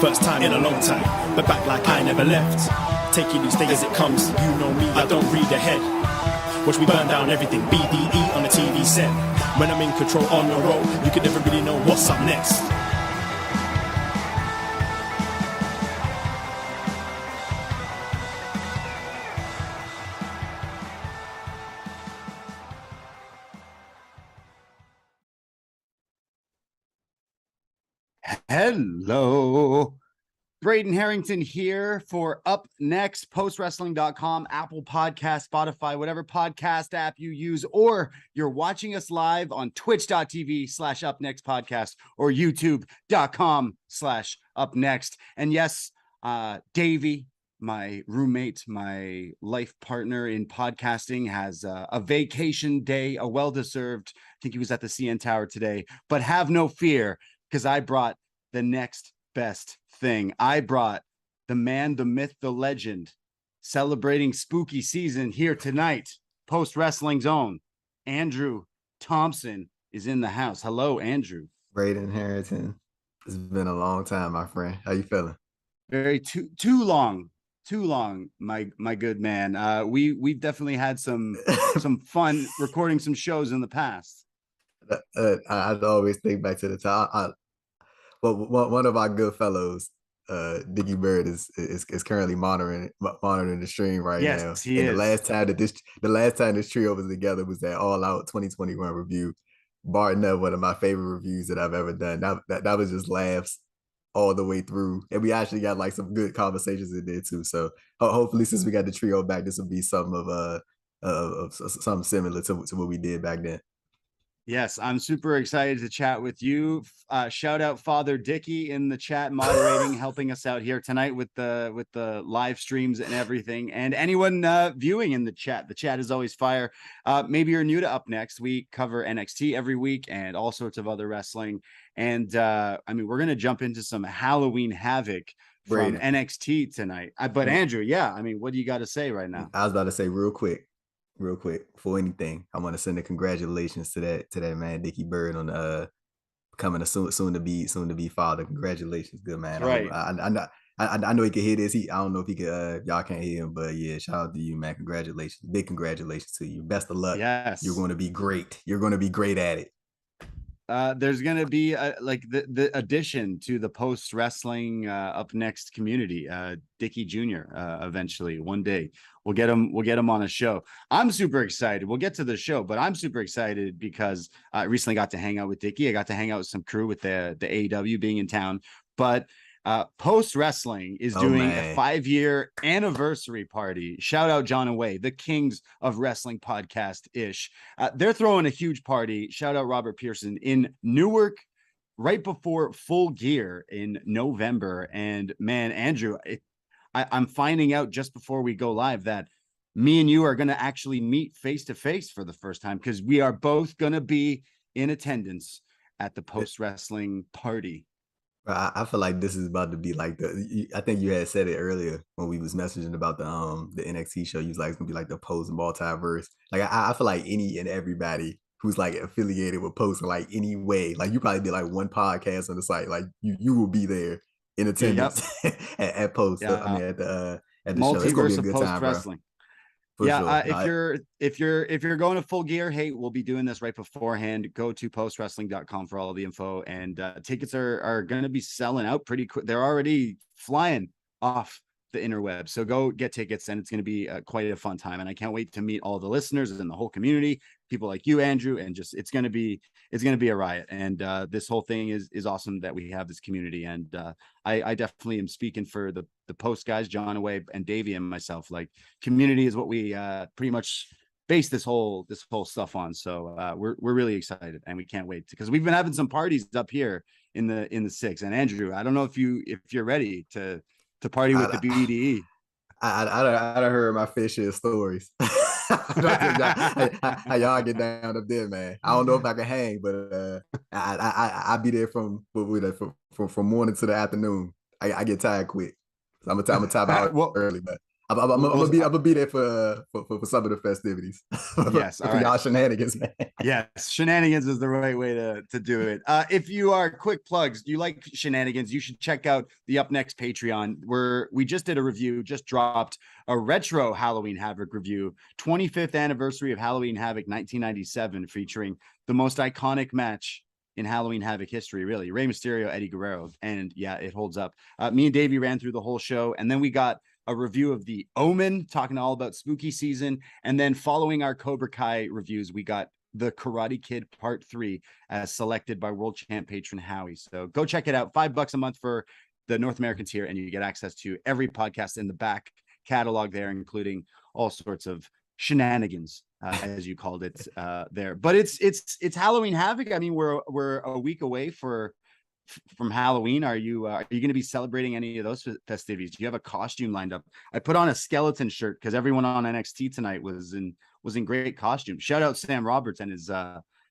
First time in a long time, but back like I never left. Taking each day as it comes, you know me, I don't read ahead. Watch me burn down everything, BDE on the TV set. When I'm in control on the road, you can never really know what's up next. Hello, Braden Herrington here for Up Next, postwrestling.com, Apple Podcast, Spotify, whatever podcast app you use, or you're watching us live on twitch.tv/upnextpodcast or youtube.com/upnext. And yes, Davey, my roommate, my life partner in podcasting, has a vacation day, a well-deserved. I think he was at the CN Tower today, but have no fear, because I brought the next best thing. I brought the man, the myth, the legend, celebrating spooky season here tonight. Post Wrestling's own Andrew Thompson is in the house. Hello, Andrew. Braden Herrington. It's been a long time, my friend. How you feeling? Very too long, my good man. We've definitely had some fun recording some shows in the past. I always think back to the time. Well, one of our good fellows, Dickie Bird, is currently monitoring the stream right now. Yes, he is. The last time this trio was together was that All Out 2021 review. Barring up, one of my favorite reviews that I've ever done. That was just laughs all the way through, and we actually got like some good conversations in there too. So hopefully, since we got the trio back, this will be something of something similar to what we did back then. Yes, I'm super excited to chat with you. Shout out Father Dickie in the chat, moderating, helping us out here tonight with the live streams and everything. And anyone viewing in the chat is always fire. Maybe you're new to Up Next. We cover NXT every week and all sorts of other wrestling. And I mean, we're gonna jump into some Halloween Havoc from NXT tonight. But Andrew, yeah, I mean, what do you got to say right now? I was about to say real quick, before anything, I want to send a congratulations to that man, Dickie Bird, on becoming a soon to be father. Congratulations, good man. Right. I know he can hear this. I don't know if he could. Y'all can't hear him, but yeah, shout out to you, man. Congratulations, big congratulations to you. Best of luck. Yes, you're going to be great. You're going to be great at it. There's going to be like the addition to the post wrestling Up Next community, Dickie Jr. Eventually one day we'll get him on a show. I'm super excited. We'll get to the show, but I'm super excited because I recently got to hang out with Dickie. I got to hang out with some crew with the AEW being in town, but Post Wrestling is doing a 5-year anniversary party. Shout out John and Way, the kings of wrestling podcast ish. They're throwing a huge party. Shout out Robert Pearson in Newark right before Full Gear in November. And man, Andrew, I'm finding out just before we go live that me and you are going to actually meet face to face for the first time, because we are both going to be in attendance at the Post Wrestling party. I feel like this is about to be like I think you had said it earlier when we was messaging about the NXT show. You was like, it's gonna be like the Post multiverse. Like I feel like any and everybody who's like affiliated with Post in like any way, like you probably did like one podcast on the site, like you will be there in attendance at Post. Yeah. I mean at the Multiverse show. It's gonna be a good Post time, Wrestling. Bro. Sure. If you're going to Full Gear, hey, we'll be doing this right beforehand. Go to postwrestling.com for all the info, and tickets are going to be selling out pretty quick. They're already flying off the interweb, so go get tickets, and it's going to be quite a fun time. And I can't wait to meet all the listeners and the whole community, people like you, Andrew, and just it's going to be a riot. And this whole thing is awesome that we have this community. And I definitely am speaking for the Post guys, John Away and Davey and myself. Like, community is what we pretty much base this whole stuff on. So we're really excited, and we can't wait, because we've been having some parties up here in the 6. And Andrew, I don't know if you're ready to party with the BDE. I heard my fair share of stories. How y'all get down up there, man? I don't know if I can hang, but I'll be there from morning to the afternoon. I get tired quick. So I'm gonna top out early, but I'm gonna be there for some of the festivities. Yes, all for y'all right. shenanigans, man. Yes, shenanigans is the right way to do it. If you are quick plugs, you like shenanigans, you should check out the upNXT Patreon, where we just did a review, just dropped a retro Halloween Havoc review, 25th anniversary of Halloween Havoc 1997, featuring the most iconic match in Halloween Havoc history, really. Rey Mysterio, Eddie Guerrero. And yeah, it holds up. Me and Davey ran through the whole show, and then we got a review of the Omen, talking all about spooky season. And then following our Cobra Kai reviews, we got the Karate Kid Part 3 as selected by world champ patron Howie. So go check it out. $5 a month for the North American tier, and you get access to every podcast in the back catalog there, including all sorts of shenanigans, as you called it there. But it's Halloween Havoc. I mean, we're a week away from Halloween. Are you going to be celebrating any of those festivities? Do you have a costume lined up? I put on a skeleton shirt because everyone on NXT tonight was in great costume. Shout out Sam Roberts and his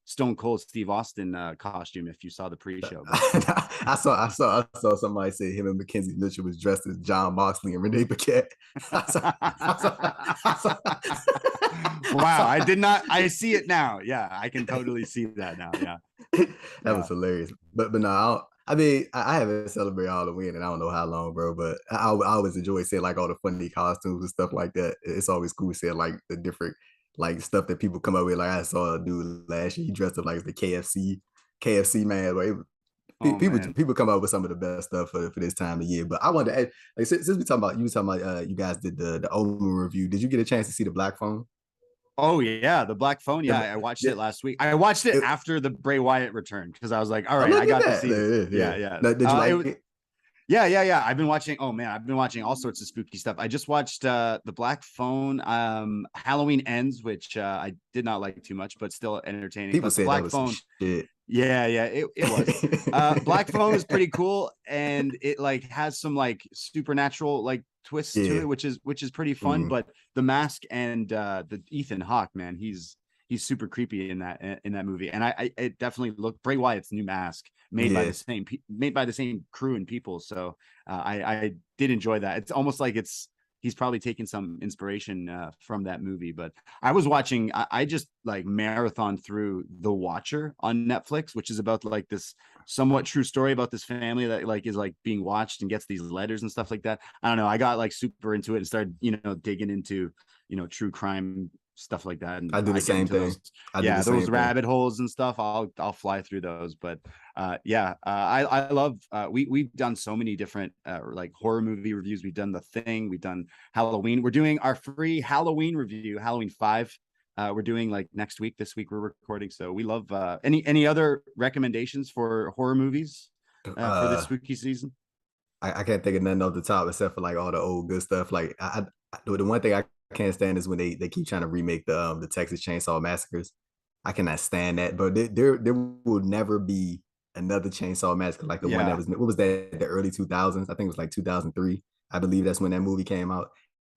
Stone Cold Steve Austin costume, if you saw the pre-show. I saw somebody say him and Mackenzie Mitchell was dressed as John Moxley and Renee Paquette. Wow, I did not. I see it now. Yeah, I can totally see that now. Yeah, that was hilarious. But no, I mean, I haven't celebrated Halloween and I don't know how long, bro. But I always enjoy seeing like all the funny costumes and stuff like that. It's always cool seeing like the different like stuff that people come up with. Like I saw a dude last year, he dressed up like the KFC man. Like, people come up with some of the best stuff for this time of year. But I wanted to add, like since we talking about you guys did the Omen review. Did you get a chance to see the Black Phone? Oh yeah, the Black Phone. Yeah, I watched it last week. I watched it after the Bray Wyatt return because I was like, all right, I got to see it. Yeah. Did you like it? Yeah. I've been watching. Oh man, I've been watching all sorts of spooky stuff. I just watched the Black Phone. Halloween Ends, which I did not like too much, but still entertaining. People say Black that was Phone. Shit. Yeah, it was. Black Phone is pretty cool, and it like has some like supernatural like twists to it, which is pretty fun. But the mask and the Ethan Hawke, man, he's super creepy in that movie. And I it definitely looked Bray Wyatt's new mask made by the same crew and people. So I did enjoy that. It's almost like he's probably taken some inspiration from that movie. But I was watching, I just like marathon through The Watcher on Netflix, which is about like this somewhat true story about this family that like is like being watched and gets these letters and stuff like that. I don't know. I got like super into it and started, digging into, true crime stuff like that. And I do the same thing. Those rabbit holes and stuff. I'll fly through those. But I love we've done so many different like horror movie reviews. We've done The Thing, we've done Halloween. We're doing our free Halloween review, Halloween 5. We're doing like next week. This week we're recording. So we love any other recommendations for horror movies for this spooky season? I can't think of nothing off the top except for like all the old good stuff. Like the one thing I can't stand is when they keep trying to remake the Texas Chainsaw Massacres. I cannot stand that. But there will never be another Chainsaw Massacre like the one that was, what was that, the early 2000s? I think it was like 2003. I believe that's when that movie came out.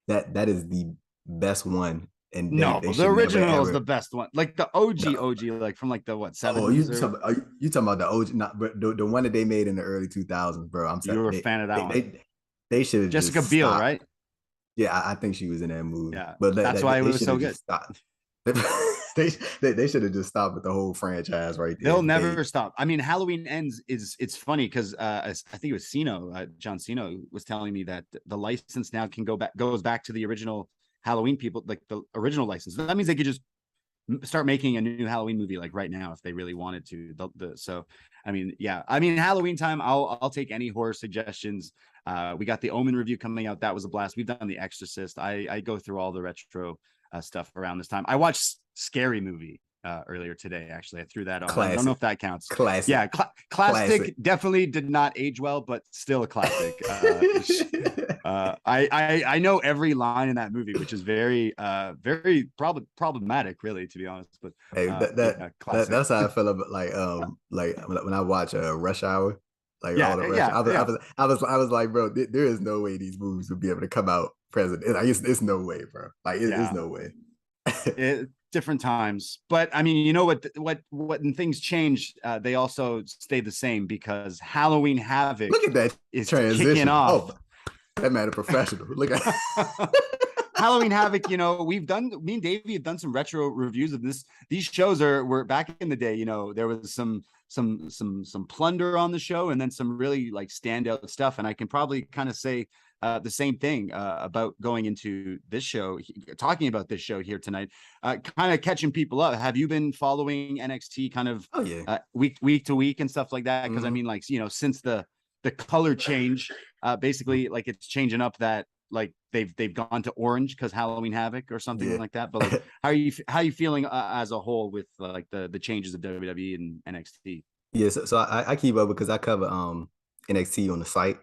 That is the best one. And the original is the best one. Like the OG, like from like the what 70s? Oh, you talking about the OG? Not, but the one that they made in the early 2000s, bro. I'm sorry. You were a fan of that one. They should have Jessica Biel, right? Yeah, I think she was in that movie. Yeah, but that's why it was so good. They should have just stopped with the whole franchise right there. They'll never stop. I mean, Halloween Ends it's funny because I think it was John Cena was telling me that the license now goes back to the original Halloween people, like the original license. That means they could just start making a new Halloween movie like right now if they really wanted to. So I mean, Halloween time, I'll take any horror suggestions. We got the Omen review coming out. That was a blast. We've done The Exorcist. I go through all the retro stuff around this time. I watched Scary Movie earlier today. Actually, I threw that on. Classic. I don't know if that counts. Classic. Yeah, classic. Definitely did not age well, but still a classic. I know every line in that movie, which is very problematic, really, to be honest. But hey, that's how I feel about like when I watch Rush Hour. Like all the Rush. I was like, bro, there is no way these movies would be able to come out present. Like, it's no way, bro. Like it's no way. Different times, but I mean, you know what when things change, they also stay the same because Halloween Havoc. Look at that is transition kicking off. Oh, that man a professional. Look at Halloween Havoc, me and Davey have done some retro reviews of this. These shows were back in the day, there was some plunder on the show, and then some really like standout stuff. And I can probably kind of say the same thing about going into this show, talking about this show here tonight, kind of catching people up. Have you been following NXT kind of week to week and stuff like that? Because I mean, like, since the color change, basically like it's changing up that like they've gone to orange because Halloween Havoc or something like that. But like, how are you feeling as a whole with like the changes of WWE and NXT? Yeah, so I keep up because I cover NXT on the site.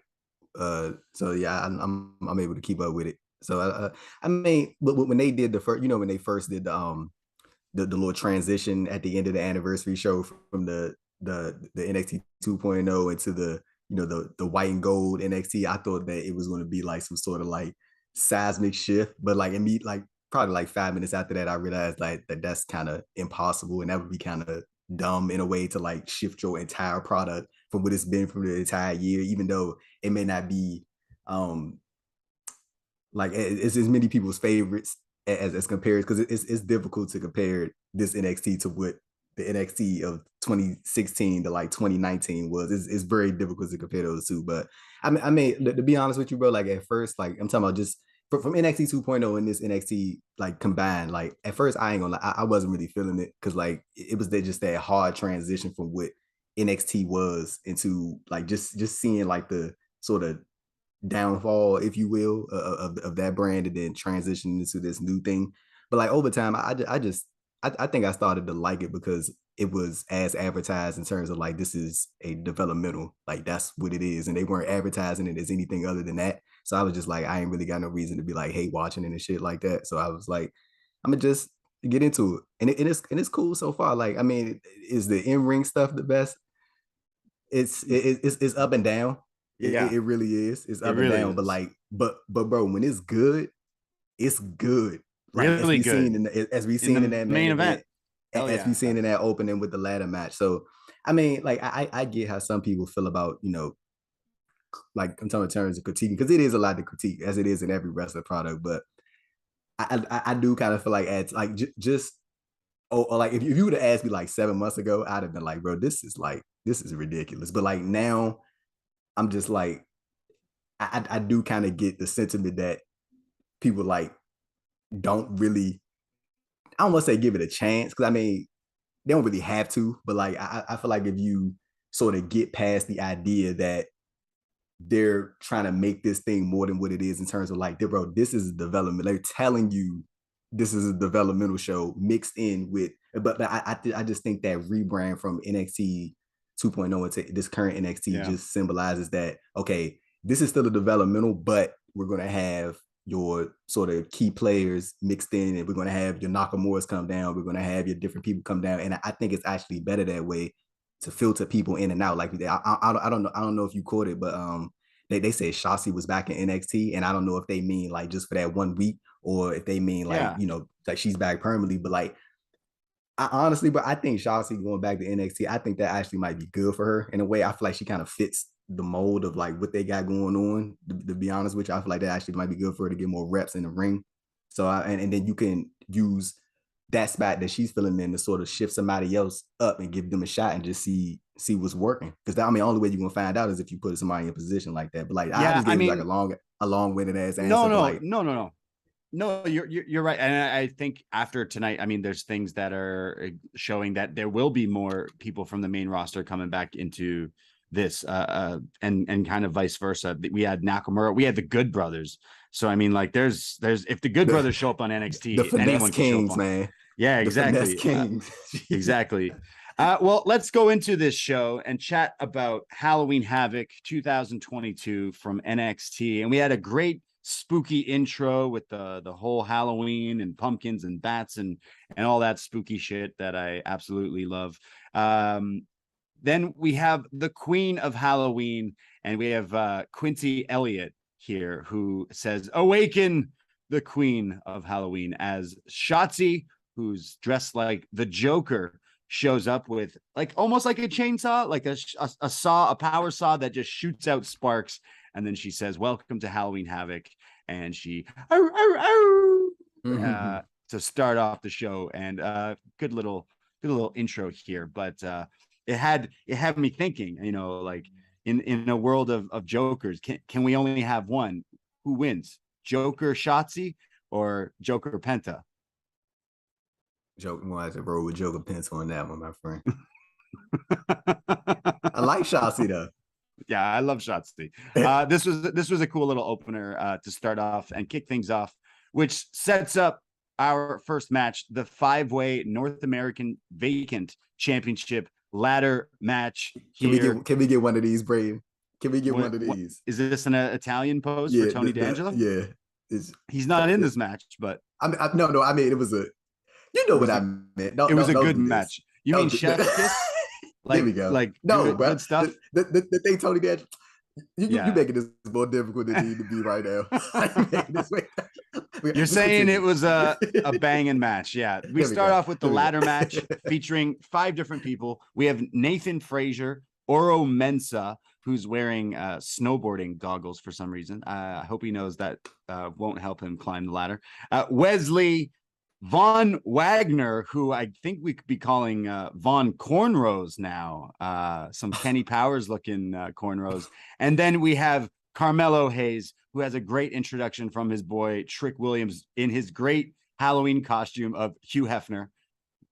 So yeah, I'm able to keep up with it. So I mean, but when they did the first, when they first did the little transition at the end of the anniversary show from the NXT 2.0 into the the white and gold NXT, I thought that it was going to be like some sort of like seismic shift, but like probably like 5 minutes after that, I realized like that's kind of impossible, and that would be kind of dumb in a way to like shift your entire product from what it's been from the entire year, even though it may not be like it's as many people's favorites as compared, because it's difficult to compare this NXT to what the NXT of 2016 to like 2019 was. It's very difficult to compare those two. But I mean, to be honest with you, bro, like at first, like I'm talking about just from NXT 2.0 and this NXT like combined, like at first I ain't gonna lie, I wasn't really feeling it, because like it was just that hard transition from what NXT was into like just seeing like the sort of downfall, if you will, of that brand, and then transitioning into this new thing. But like over time, I think I started to like it because it was as advertised in terms of like, this is a developmental, like that's what it is. And they weren't advertising it as anything other than that. So I was just like, I ain't really got no reason to be like hate watching it and shit like that. So I was like, I'm gonna just get into it. And it's cool so far. Like, I mean, is the in-ring stuff the best? It's up and down. It really is. It's up and down. But like, but bro, when it's good, it's good. Like really good. As we seen in that main event. As we seen in that opening with the ladder match. So I mean, like I get how some people feel about, like I'm talking in terms of critiquing, because it is a lot to critique, as it is in every wrestling product. But I do kind of feel like like if you would have asked me like 7 months ago, I'd have been like, bro, this is ridiculous. But like now, I'm just like, I do kind of get the sentiment that people like don't really, I don't want to say give it a chance, because I mean, they don't really have to, but like I feel like if you sort of get past the idea that they're trying to make this thing more than what it is in terms of like, bro, this is a development. They're telling you this is a developmental show mixed in with, but I just think that rebrand from NXT 2.0 into this current NXT just symbolizes that, okay, this is still a developmental, but we're going to have your sort of key players mixed in, and we're going to have your Nakamura's come down. We're going to have your different people come down. And I think it's actually better that way to filter people in and out. Like I don't know if you caught it, but they said Shotzi was back in NXT, and I don't know if they mean like just for that 1 week, or if they mean like, like she's back permanently. But like, I think Shotzi going back to NXT, I think that actually might be good for her in a way. I feel like she kind of fits the mold of like what they got going on. To be honest with you, I feel like that actually might be good for her to get more reps in the ring. So and then you can use that spot that she's filling in to sort of shift somebody else up and give them a shot and just see what's working. Because I mean, the only way you're gonna find out is if you put somebody in a position like that. But like, I just gave you like a long-winded ass answer. No, you're right. And I think after tonight, I mean, there's things that are showing that there will be more people from the main roster coming back into this, and kind of vice versa. We had Nakamura, we had the Good Brothers. So I mean, like, there's if the Good Brothers show up on NXT, anyone can show up on. Man. Yeah, exactly. Exactly. Well, let's go into this show and chat about Halloween Havoc 2022 from NXT. And we had a great spooky intro with the whole Halloween and pumpkins and bats and all that spooky shit that I absolutely love. Then we have the Queen of Halloween, and we have Quincy Elliott here, who says, "Awaken the Queen of Halloween," as Shotzi, who's dressed like the Joker, shows up with like almost like a chainsaw, like a saw, a power saw that just shoots out sparks. And then she says, "Welcome to Halloween Havoc." and she Mhm. to start off the show. And good little intro here, but it had me thinking, like in a world of jokers, can we only have one? Who wins, Joker Shotzi or Joker Penta? Joke, well, I should roll with Joker pencil on that one, my friend. I like Shotzi though. Yeah, I love Shotzi. This was a cool little opener to start off and kick things off, which sets up our first match, the 5-way North American Vacant Championship ladder match here. Can we get one of these, Braden? Can we get one of What these? is this, an Italian pose Yeah, for Tony D'Angelo? yeah. He's not in this match, but No. I mean, it was what I meant. No, it was a don't good do this. match. You mean Chef's Kiss? There we go. Like No, bro. good stuff. The thing, Tony D'Angelo, Yeah. you making this more difficult than it need to be right now. You're saying it was a banging match. Yeah. We start off with the ladder match featuring 5 different people. We have Nathan Frazier, Oro Mensah, who's wearing snowboarding goggles for some reason. I hope he knows that won't help him climb the ladder. Wesley Von Wagner, who I think we could be calling Von Cornrows now, some Kenny Powers looking cornrows. And then we have Carmelo Hayes, who has a great introduction from his boy Trick Williams in his great Halloween costume of Hugh Hefner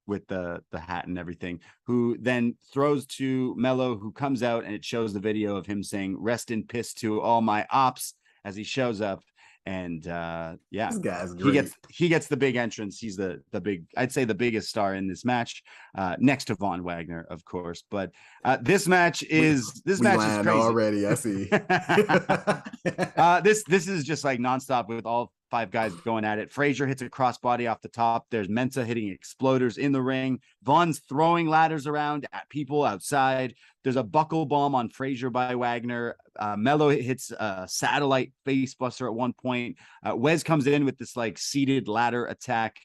with the hat and everything, who then throws to Mello, who comes out, and it shows the video of him saying, "Rest in piss to all my ops," as he shows up. And yeah, this guy's great. he gets the big entrance. He's the big, I'd say the biggest star in this match, next to Von Wagner, of course. But this match is crazy already. I see. This is just like nonstop with all 5 guys going at it. Frazier hits a crossbody off the top. There's Mensah hitting exploders in the ring. Von's throwing ladders around at people outside. There's a buckle bomb on Frazier by Wagner. Mello hits a satellite face buster at one point. Wes comes in with this like seated ladder attack.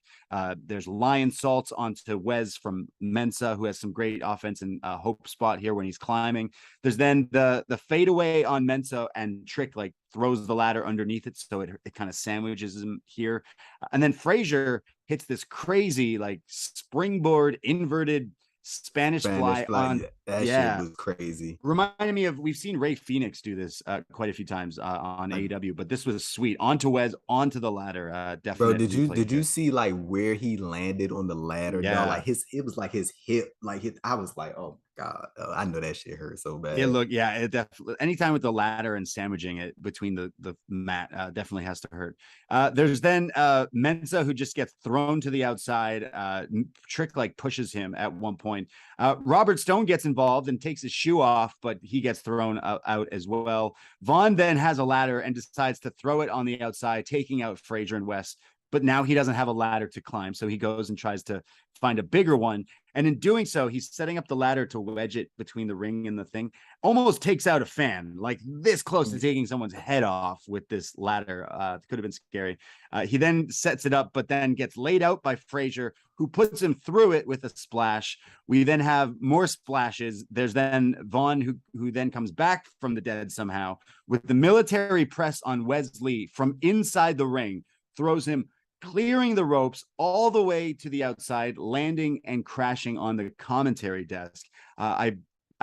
There's lion salts onto Wes from Mensah, who has some great offense and hope spot here when he's climbing. There's then the fadeaway on Mensah, and Trick like throws the ladder underneath it, so it kind of sandwiches him here. And then Frazier hits this crazy like springboard inverted Spanish fly on. That shit was crazy. Reminded me of, we've seen Ray Phoenix do this quite a few times on AEW, but this was sweet. Onto Wes, onto the ladder. Definitely. Bro, did you see like where he landed on the ladder? Yeah. Dog? Like it was like his hip, I was like, oh God, I know that shit hurt so bad. It definitely, anytime with the ladder and sandwiching it between the mat, definitely has to hurt. There's then Mensah, who just gets thrown to the outside. Trick like pushes him at one point. Robert Stone gets involved and takes his shoe off, but he gets thrown out as well. Vaughn then has a ladder and decides to throw it on the outside, taking out Frazier and West. But now he doesn't have a ladder to climb, so he goes and tries to find a bigger one. And in doing so, he's setting up the ladder to wedge it between the ring and the thing. Almost takes out a fan, like this close to taking someone's head off with this ladder. Could have been scary. He then sets it up, but then gets laid out by Frazier, who puts him through it with a splash. We then have more splashes. There's then Vaughn, who then comes back from the dead somehow with the military press on Wesley from inside the ring, throws him clearing the ropes all the way to the outside, landing and crashing on the commentary desk. I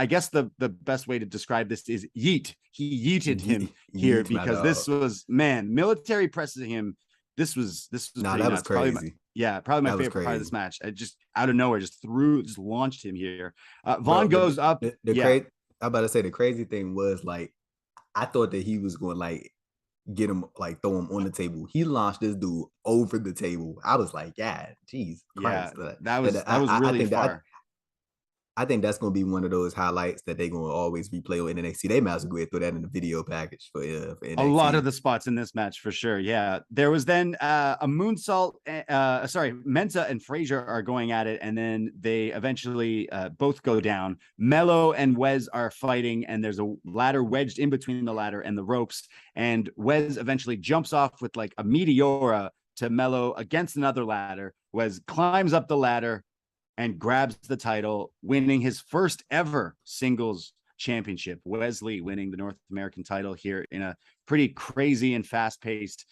guess the best way to describe this is yeet. He yeeted him here because this was, man, military pressing him. This was that was crazy. Probably my favorite part of this match. I just out of nowhere just launched him here. Vaughn goes up. I'm about to say the crazy thing was like I thought that he was going to like get him, like throw him on the table. He launched this dude over the table. I was like, yeah, geez, Christ. That was really far. I think that's going to be one of those highlights that they're going to always replay on NXT. They might as well go ahead and throw that in the video package for NXT. A lot of the spots in this match for sure. Yeah. There was then a moonsault. Mensah and Frazier are going at it, and then they eventually both go down. Mello and Wes are fighting, and there's a ladder wedged in between the ladder and the ropes. And Wes eventually jumps off with like a meteora to Mello against another ladder. Wes climbs up the ladder and grabs the title, winning his first ever singles championship. Wesley winning the North American title here in a pretty crazy and fast paced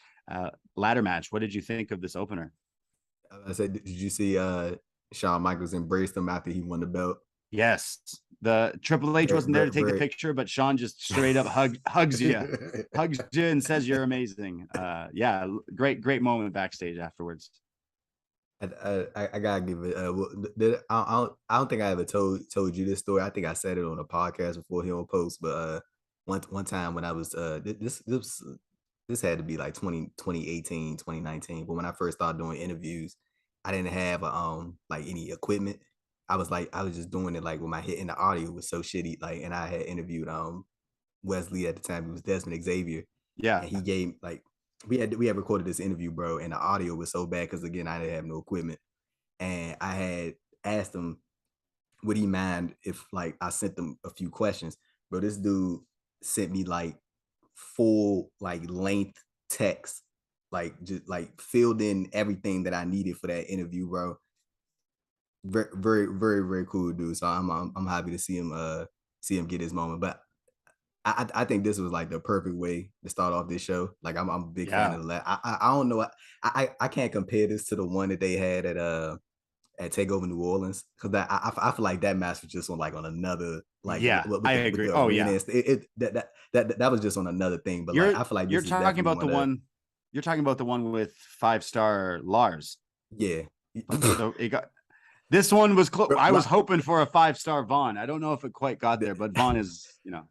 ladder match. What did you think of this opener? I said, did you see Shawn Michaels embraced him after he won the belt? Yes, the Triple H wasn't there to take the picture, but Shawn just straight up hugs you and says you're amazing. Yeah, great moment backstage afterwards. I gotta give it. I don't think I ever told you this story. I think I said it on a podcast before he on post. But one time when I was this had to be like 2018, 2019. But when I first started doing interviews, I didn't have like any equipment. I was just doing it like with my hit, and the audio was so shitty. Like, and I had interviewed Wesley at the time. It was Desmond Xavier. Yeah, and he gave like we had recorded this interview, bro, and the audio was so bad because again I didn't have no equipment, and I had asked him, would he mind if like I sent them a few questions, bro? This dude sent me like full like length text, like just like filled in everything that I needed for that interview, bro. Very, very, very, very cool dude. So I'm happy to see him get his moment, but I think this was like the perfect way to start off this show. Like I'm a big fan of that. I don't know. I can't compare this to the one that they had at Takeover New Orleans, because I feel like that match was just on another like. Yeah, I agree. Oh yeah, that was just on another thing. But like I feel like you're talking about the one. You're talking about the one with 5-star Lars. Yeah, so it got. This one was close. I was hoping for a 5-star Vaughn. I don't know if it quite got there, but Vaughn is,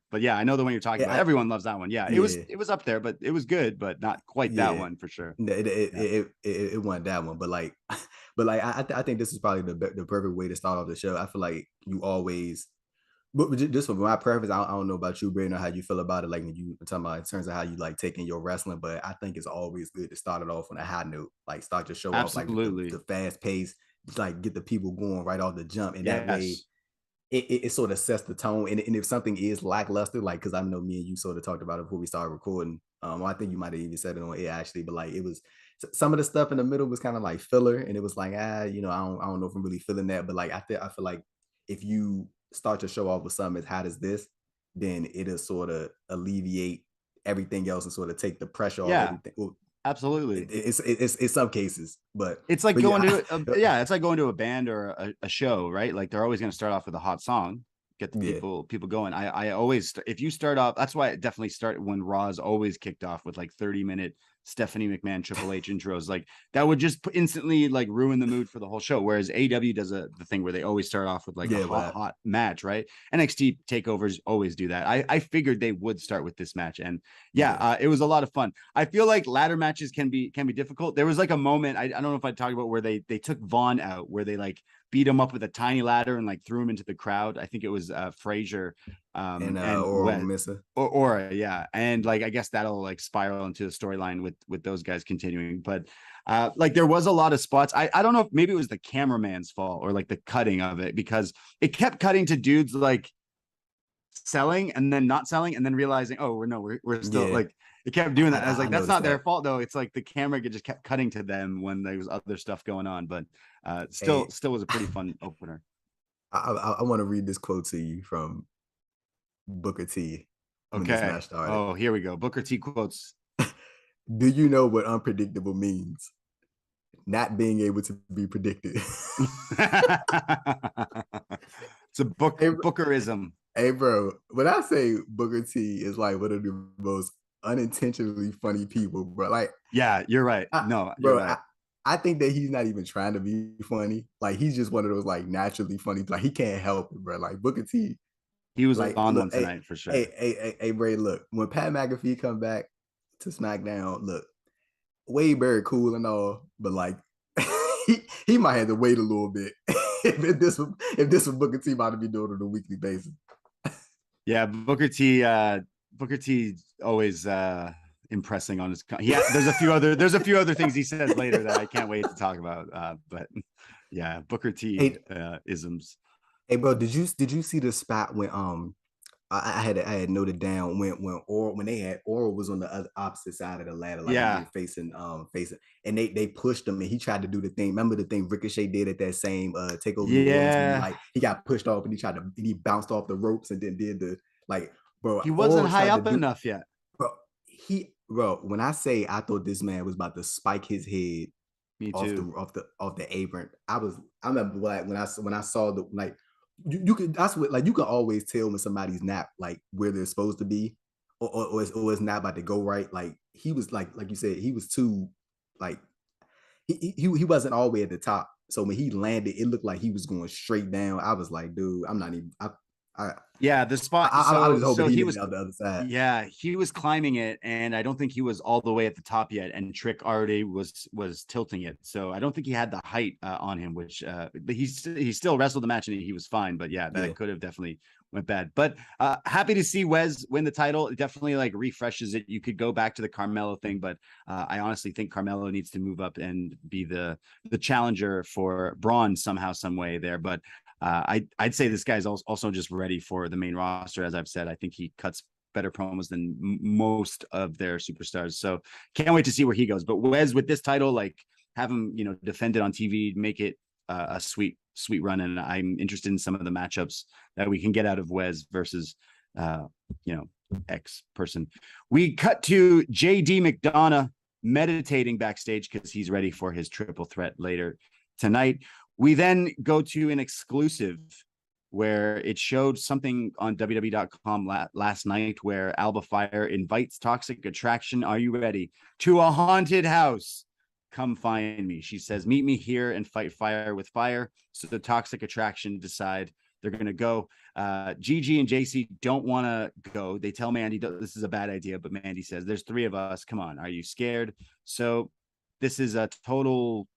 but yeah, I know the one you're talking about. Everyone loves that one. Yeah, it was up there, but it was good, but not quite that one for sure. It wasn't that one, but I think this is probably the perfect way to start off the show. I feel like you always, but just for my preference, I don't know about you, Braden, or how you feel about it. Like when you talking about in terms of how you like taking your wrestling, but I think it's always good to start it off on a high note, like start your show off like the fast pace. Like get the people going right off the jump, and that way it sort of sets the tone. And if something is lackluster, like because I know me and you sort of talked about it before we started recording. I think you might have even said it on air actually, but like it was some of the stuff in the middle was kind of like filler, and it was like I don't know if I'm really feeling that, but like I feel like if you start your show off with something as hot as this, then it'll sort of alleviate everything else and sort of take the pressure off everything. Well, absolutely, it's some cases, but it's like going it's like going to a band or a show, right? Like they're always going to start off with a hot song, get the people going. I always, if you start off, that's why it definitely started when Raw's always kicked off with like 30-minute Stephanie McMahon Triple H intros. Like that would just instantly like ruin the mood for the whole show. Whereas AEW does the thing where they always start off with like a hot match, right? NXT takeovers always do that. I figured they would start with this match, and it was a lot of fun. I feel like ladder matches can be difficult. There was like a moment, I don't know if I talked about, where they took Vaughn out, where they like beat him up with a tiny ladder and like threw him into the crowd. I think it was Frazier and Aura, yeah. And like I guess that'll like spiral into the storyline with those guys continuing. But like there was a lot of spots. I don't know if maybe it was the cameraman's fault or like the cutting of it, because it kept cutting to dudes like selling and then not selling and then realizing, oh, we're still like, it kept doing that. I was like, that's not their fault though. It's like the camera just kept cutting to them when there was other stuff going on. But still was a pretty fun opener. I want to read this quote to you from Booker T. When this match started. Oh, here we go. Booker T quotes. Do you know what unpredictable means? Not being able to be predicted. It's a Bookerism. Hey, bro, when I say Booker T is like one of the most unintentionally funny people, bro. Like, yeah, you're right. You're right. I think that he's not even trying to be funny. Like, he's just one of those like naturally funny. Like, he can't help it, bro. Like Booker T. He was like, on one tonight for sure. Hey, Bray, look, when Pat McAfee come back to SmackDown, look, Wade Barrett cool and all, but like he might have to wait a little bit if this was Booker T about to be doing it on a weekly basis. Yeah, Booker T always impressing on his. Yeah, there's a few other things he says later that I can't wait to talk about. But yeah, Booker T isms. Hey, bro, did you see the spot when I had noted down when they had Oral was on the opposite side of the ladder, like facing, and they pushed him and he tried to do the thing. Remember the thing Ricochet did at that same takeover? Yeah, like he got pushed off and he bounced off the ropes and then did the like, bro. He wasn't high up enough yet. Bro, bro, when I say I thought this man was about to spike his head Me off too. the apron, I remember like when I saw the like you could that's what like you can always tell when somebody's not like where they're supposed to be or it's not about to go right. Like he was like you said, he was too like he wasn't all the way at the top. So when he landed, it looked like he was going straight down. I was like, dude, I'm not even I Yeah, the spot. I was So just hoping so he he didn't was get out the other side. Yeah, he was climbing it, and I don't think he was all the way at the top yet. And Trick already was tilting it, so I don't think he had the height on him. Which he still wrestled the match and he was fine. But yeah, Yeah. that could have definitely went bad. But happy to see Wes win the title. It definitely like refreshes it. You could go back to the Carmelo thing, but I honestly think Carmelo needs to move up and be the challenger for Braun somehow, some way there. But I'd say this guy's also just ready for the main roster. As I've said, I think he cuts better promos than most of their superstars. So can't wait to see where he goes. But Wes with this title, like have him, defend it on TV, make it a sweet run. And I'm interested in some of the matchups that we can get out of Wes versus, X person. We cut to JD McDonough meditating backstage because he's ready for his triple threat later tonight. We then go to an exclusive where it showed something on WWE.com last night where Alba Fire invites Toxic Attraction, are you ready, to a haunted house. Come find me. She says, meet me here and fight fire with fire. So the Toxic Attraction decide they're going to go. Gigi and JC don't want to go. They tell Mandy this is a bad idea, but Mandy says, there's 3 of us. Come on. Are you scared? So this is a total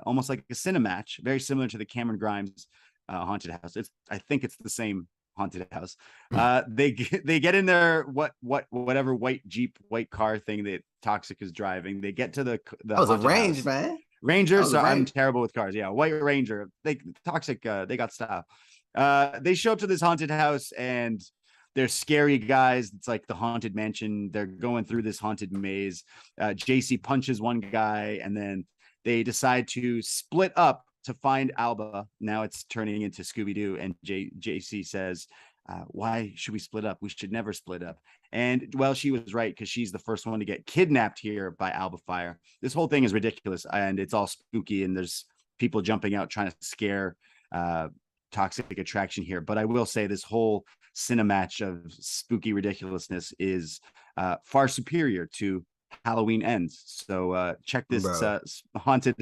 almost like a cinema match, very similar to the Cameron Grimes haunted house. I think it's the same haunted house. They get in their whatever white Jeep, white car thing that Toxic is driving. They get to the That was a range, house. man. Ranger. So I'm terrible with cars. Yeah, white Ranger. Toxic. They got style. They show up to this haunted house and they're scary guys. It's like the haunted mansion. They're going through this haunted maze. JC punches one guy, and then they decide to split up to find Alba. Now it's turning into Scooby-Doo, and JC says, why should we split up? We should never split up. And well, she was right, because she's the first one to get kidnapped here by Alba Fire. This whole thing is ridiculous, and it's all spooky, and there's people jumping out trying to scare Toxic Attraction here. But I will say this whole cinematch of spooky ridiculousness is far superior to Halloween Ends. So check this haunted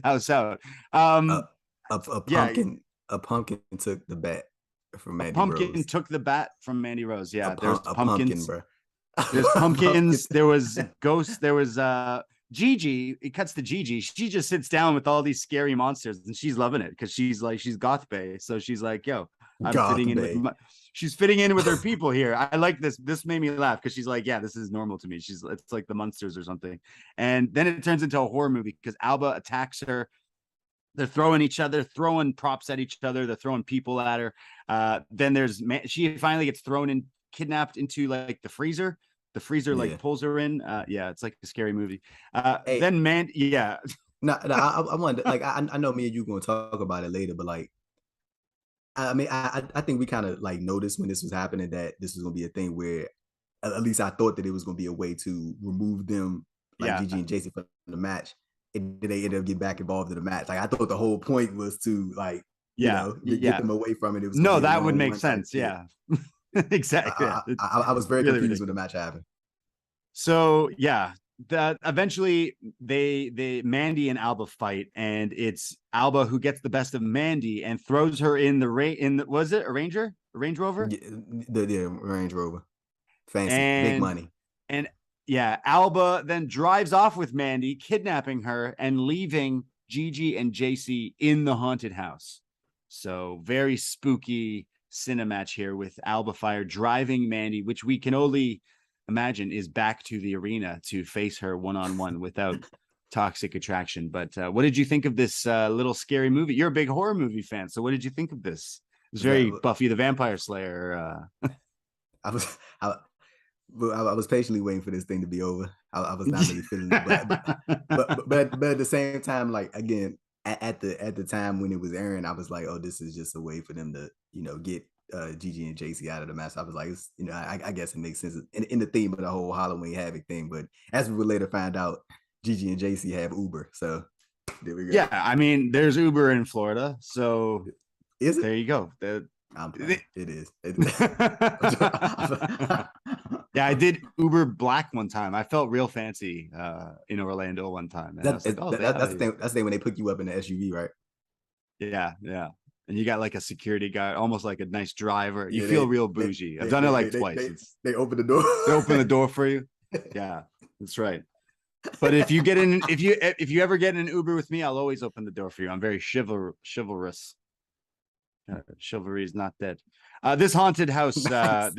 house out. A pumpkin took the bat from Mandy Rose. Took the bat from Mandy Rose. Yeah, there's pumpkins. Bro. There's pumpkins. There was ghosts. There was Gigi. It cuts to Gigi. She just sits down with all these scary monsters, and she's loving it because she's goth bae. So she's like, yo, she's fitting in with her people here. I like this. This made me laugh because she's like, yeah, this is normal to me. It's like the Munsters or something. And then it turns into a horror movie because Alba attacks her. They're throwing props at each other. They're throwing people at her. Then she finally gets kidnapped into like the freezer. The freezer pulls her in. It's like a scary movie. Hey, then No, I wanted like I know me and you gonna talk about it later, but like I mean I think we kind of like noticed when this was happening that this was gonna be a thing where at least I thought that it was gonna be a way to remove them Gigi and JC from the match, and then they ended up getting back involved in the match. Like I thought the whole point was to get them away from it. It was that would make sense. Yeah, exactly. I was very confused when the match happened. So that eventually they Mandy and Alba fight, and it's Alba who gets the best of Mandy and throws her in was it a Range Rover? The Range Rover, fancy, big money. And Alba then drives off with Mandy, kidnapping her and leaving Gigi and JC in the haunted house. So very spooky cinematch here with Alba Fire driving Mandy, which we can only imagine is back to the arena to face her one-on-one without Toxic Attraction. But what did you think of this little scary movie? You're a big horror movie fan, so what did you think of this? It was very Buffy the Vampire Slayer. I was patiently waiting for this thing to be over. I was not really feeling it, but at the same time, like again, at the time when it was airing, I was like, oh, this is just a way for them to get Gigi and JC out of the match. I was like, I guess it makes sense in the theme of the whole Halloween Havoc thing. But as we would later find out, Gigi and JC have Uber. So there we go. Yeah, I mean, there's Uber in Florida, so is it? There you go. It is. Yeah, I did Uber Black one time. I felt real fancy in Orlando one time. That's the thing. That's the thing when they put you up in the SUV, right? Yeah. And you got like a security guy, almost like a nice driver. You feel real bougie. I've done it like twice. They open the door. They open the door for you. Yeah, that's right. But if you get in, if you ever get in an Uber with me, I'll always open the door for you. I'm very chivalrous. Chivalry is not dead. This haunted house. Nice.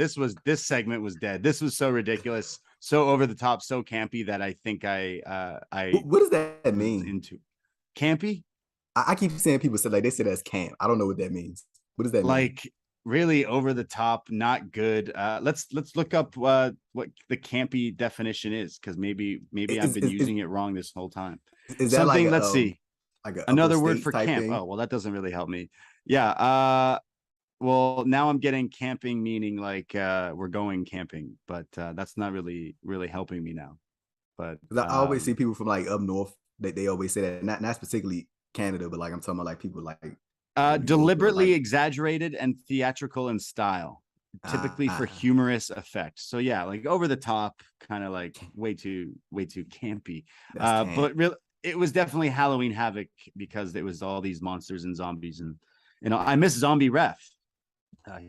This segment was dead. This was so ridiculous, so over the top, so campy that I think I What does that mean? Into campy. I keep saying people say they say that's camp. I don't know what that means. What does that mean? Like really over the top, not good. Let's look up what the campy definition is, because maybe I've been using it wrong this whole time. Is that something? Like let's see. Like another word for camp. Thing? Oh well, that doesn't really help me. Yeah. Well, now I'm getting camping, meaning like we're going camping, but that's not really helping me now. But I always see people from like up north that they always say that, not specifically Canada, but like I'm talking about like people like deliberately exaggerated and theatrical in style, typically for humorous effect. So yeah, like over the top, kind of like way too campy. But really, it was definitely Halloween Havoc because it was all these monsters and zombies, and I miss Zombie Ref.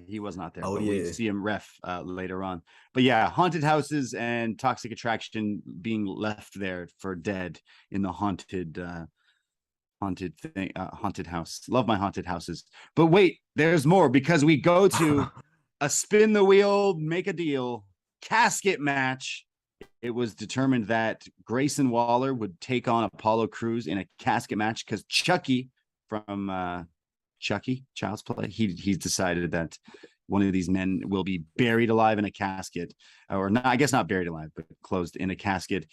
He was not there. Oh, but yeah. We see him ref later on. But yeah, haunted houses and toxic attraction being left there for dead in the haunted house. Love my haunted houses. But wait, there's more, because we go to a spin the wheel, make a deal casket match. It was determined that Grayson Waller would take on Apollo Crews in a casket match because Chucky from Chucky, Child's Play, he's decided that one of these men will be buried alive in a casket, or not, I guess not buried alive, but closed in a casket.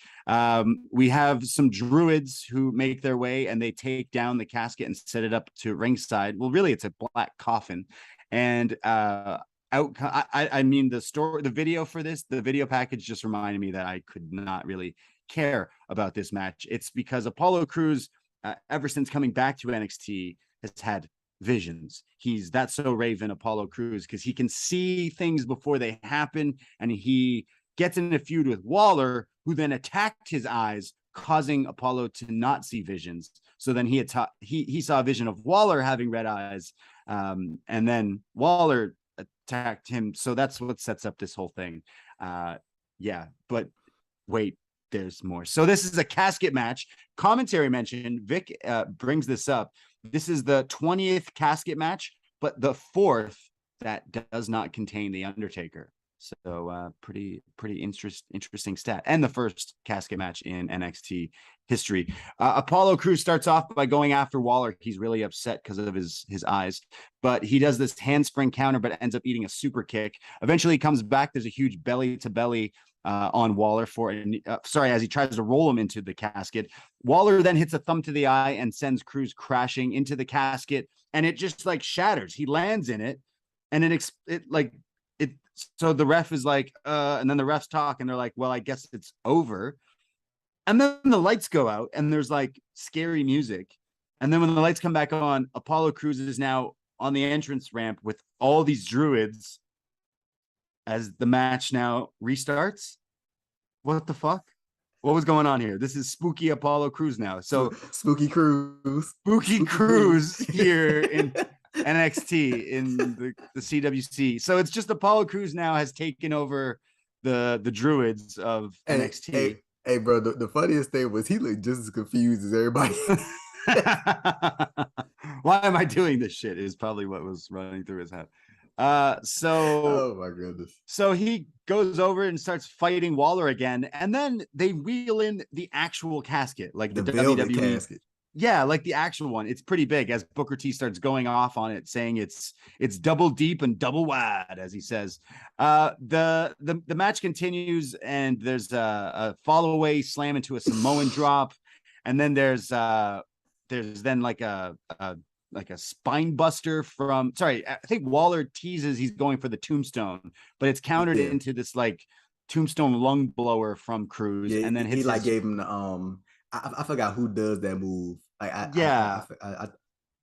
We have some druids who make their way and they take down the casket and set it up to ringside. Well, really, it's a black coffin. And I mean, the video for this, the video package just reminded me that I could not really care about this match. It's because Apollo Crews, ever since coming back to NXT, has had visions. That's so Raven Apollo Crews, because he can see things before they happen, and he gets in a feud with Waller, who then attacked his eyes, causing Apollo to not see visions. So then he saw a vision of Waller having red eyes, and then Waller attacked him. So that's what sets up this whole thing. Yeah, but wait, there's more. So this is a casket match. Commentary mentioned, Vic brings this up. This is the 20th casket match, but the 4th that does not contain the Undertaker. So pretty interesting stat. And the first casket match in NXT history. Apollo Crews starts off by going after Waller. He's really upset because of his eyes, but he does this handspring counter, but ends up eating a super kick. Eventually he comes back. There's a huge belly to belly on Waller as he tries to roll him into the casket. Waller then hits a thumb to the eye and sends Crews crashing into the casket, and it just like shatters. He lands in it, and so the ref is like, and then the refs talk, and they're like, well, I guess it's over. And then the lights go out, and there's like scary music. And then when the lights come back on, Apollo Crews is now on the entrance ramp with all these druids as the match now restarts. What the fuck? What was going on here? This is spooky Apollo Crews now. So spooky Crews here in NXT in the CWC. So it's just Apollo Crews now has taken over the druids of NXT. Hey, bro, the funniest thing was he looked just as confused as everybody. Why am I doing this shit is probably what was running through his head. Oh my goodness. So he goes over and starts fighting Waller again, and then they wheel in the actual casket, like the WWE casket. Yeah, like the actual one. It's pretty big, as Booker T starts going off on it, saying it's double deep and double wide, as he says. The match continues, and there's a follow away slam into a Samoan drop, and then there's then like a a spine buster from. Sorry, I think Waller teases he's going for the tombstone, but it's countered into this like tombstone lung blower from Cruz, Yeah, and then he hits like his, gave him the I forgot who does that move. Like yeah,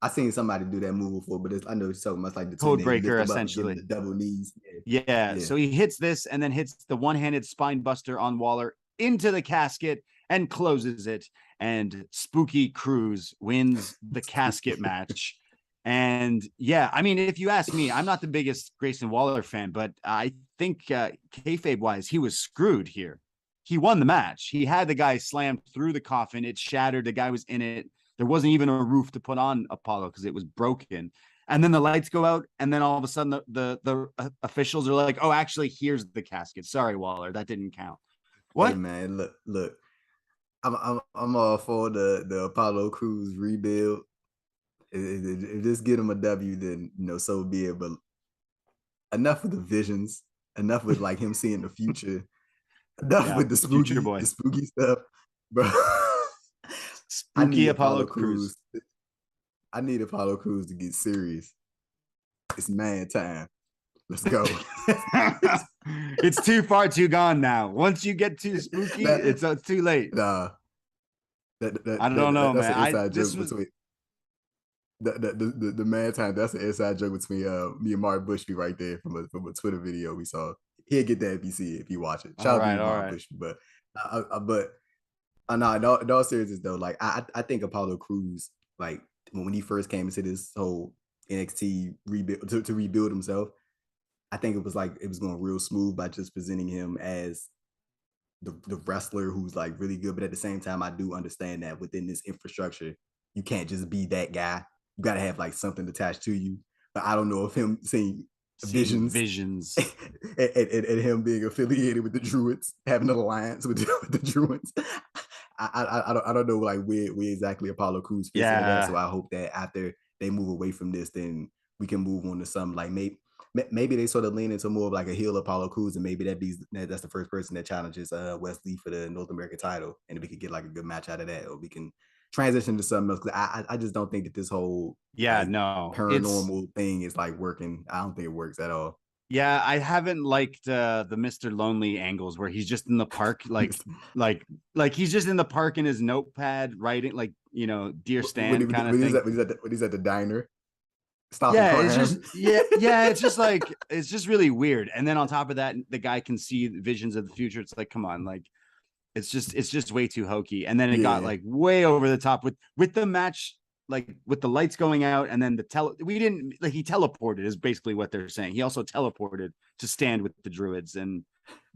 I seen somebody do that move before, but I know it's so much like the code they lift breaker him up and give him essentially. the double knees. Yeah. So he hits this and then hits the one-handed spine buster on Waller into the casket and closes it. And Spooky Cruz wins the casket match. And yeah, I mean, if you ask me, I'm not the biggest Grayson Waller fan, but I think kayfabe wise, he was screwed here. He won the match. He had the guy slammed through the coffin. It shattered. The guy was in it. There wasn't even a roof to put on Apollo because it was broken. And then the lights go out, and then all of a sudden the officials are like, "Oh, actually, here's the casket. Sorry, Waller, that didn't count." What? Hey man, look. I'm all for the Apollo Crews rebuild. If this get him a W, then so be it. But enough with the visions. Enough with like him seeing the future. Enough with the spooky stuff, bro. Spooky Apollo Crews. I need Apollo Crews to get serious. It's man time. Let's go. It's too far, too gone now. Once you get too spooky, it's too late. Nah. I don't know, that's man. An inside joke between the man time. That's an inside joke between me and Mark Bushby right there from a Twitter video we saw. He'll get that if you see it, if you watch it. Shout out to Mark Bushby, but no, in all seriousness though, like I think Apollo Crews, like when he first came into this whole NXT rebuild to rebuild himself, I think it was going real smooth by just presenting him as the wrestler who's like really good. But at the same time, I do understand that within this infrastructure, you can't just be that guy. You got to have like something attached to you. But I don't know if him seeing visions and him being affiliated with the Druids, having an alliance with the Druids. I don't know like where exactly Apollo Crews fits into that. So I hope that after they move away from this, then we can move on to something like maybe they sort of lean into more of like a heel Apollo Crews, and maybe that's the first person that challenges Wesley for the North American title, and we could get like a good match out of that, or we can transition to something else. Because I just don't think that this whole paranormal thing is like working. I don't think it works at all. Yeah, I haven't liked the Mr. Lonely angles where he's just in the park, like he's just in the park in his notepad writing, like Dear Stan kind of thing. When he's at the diner. It's just really weird. And then on top of that, the guy can see visions of the future. It's like, come on, like it's just way too hokey. And then it got like way over the top with the match, like with the lights going out, and then he teleported is basically what they're saying. He also teleported to stand with the Druids and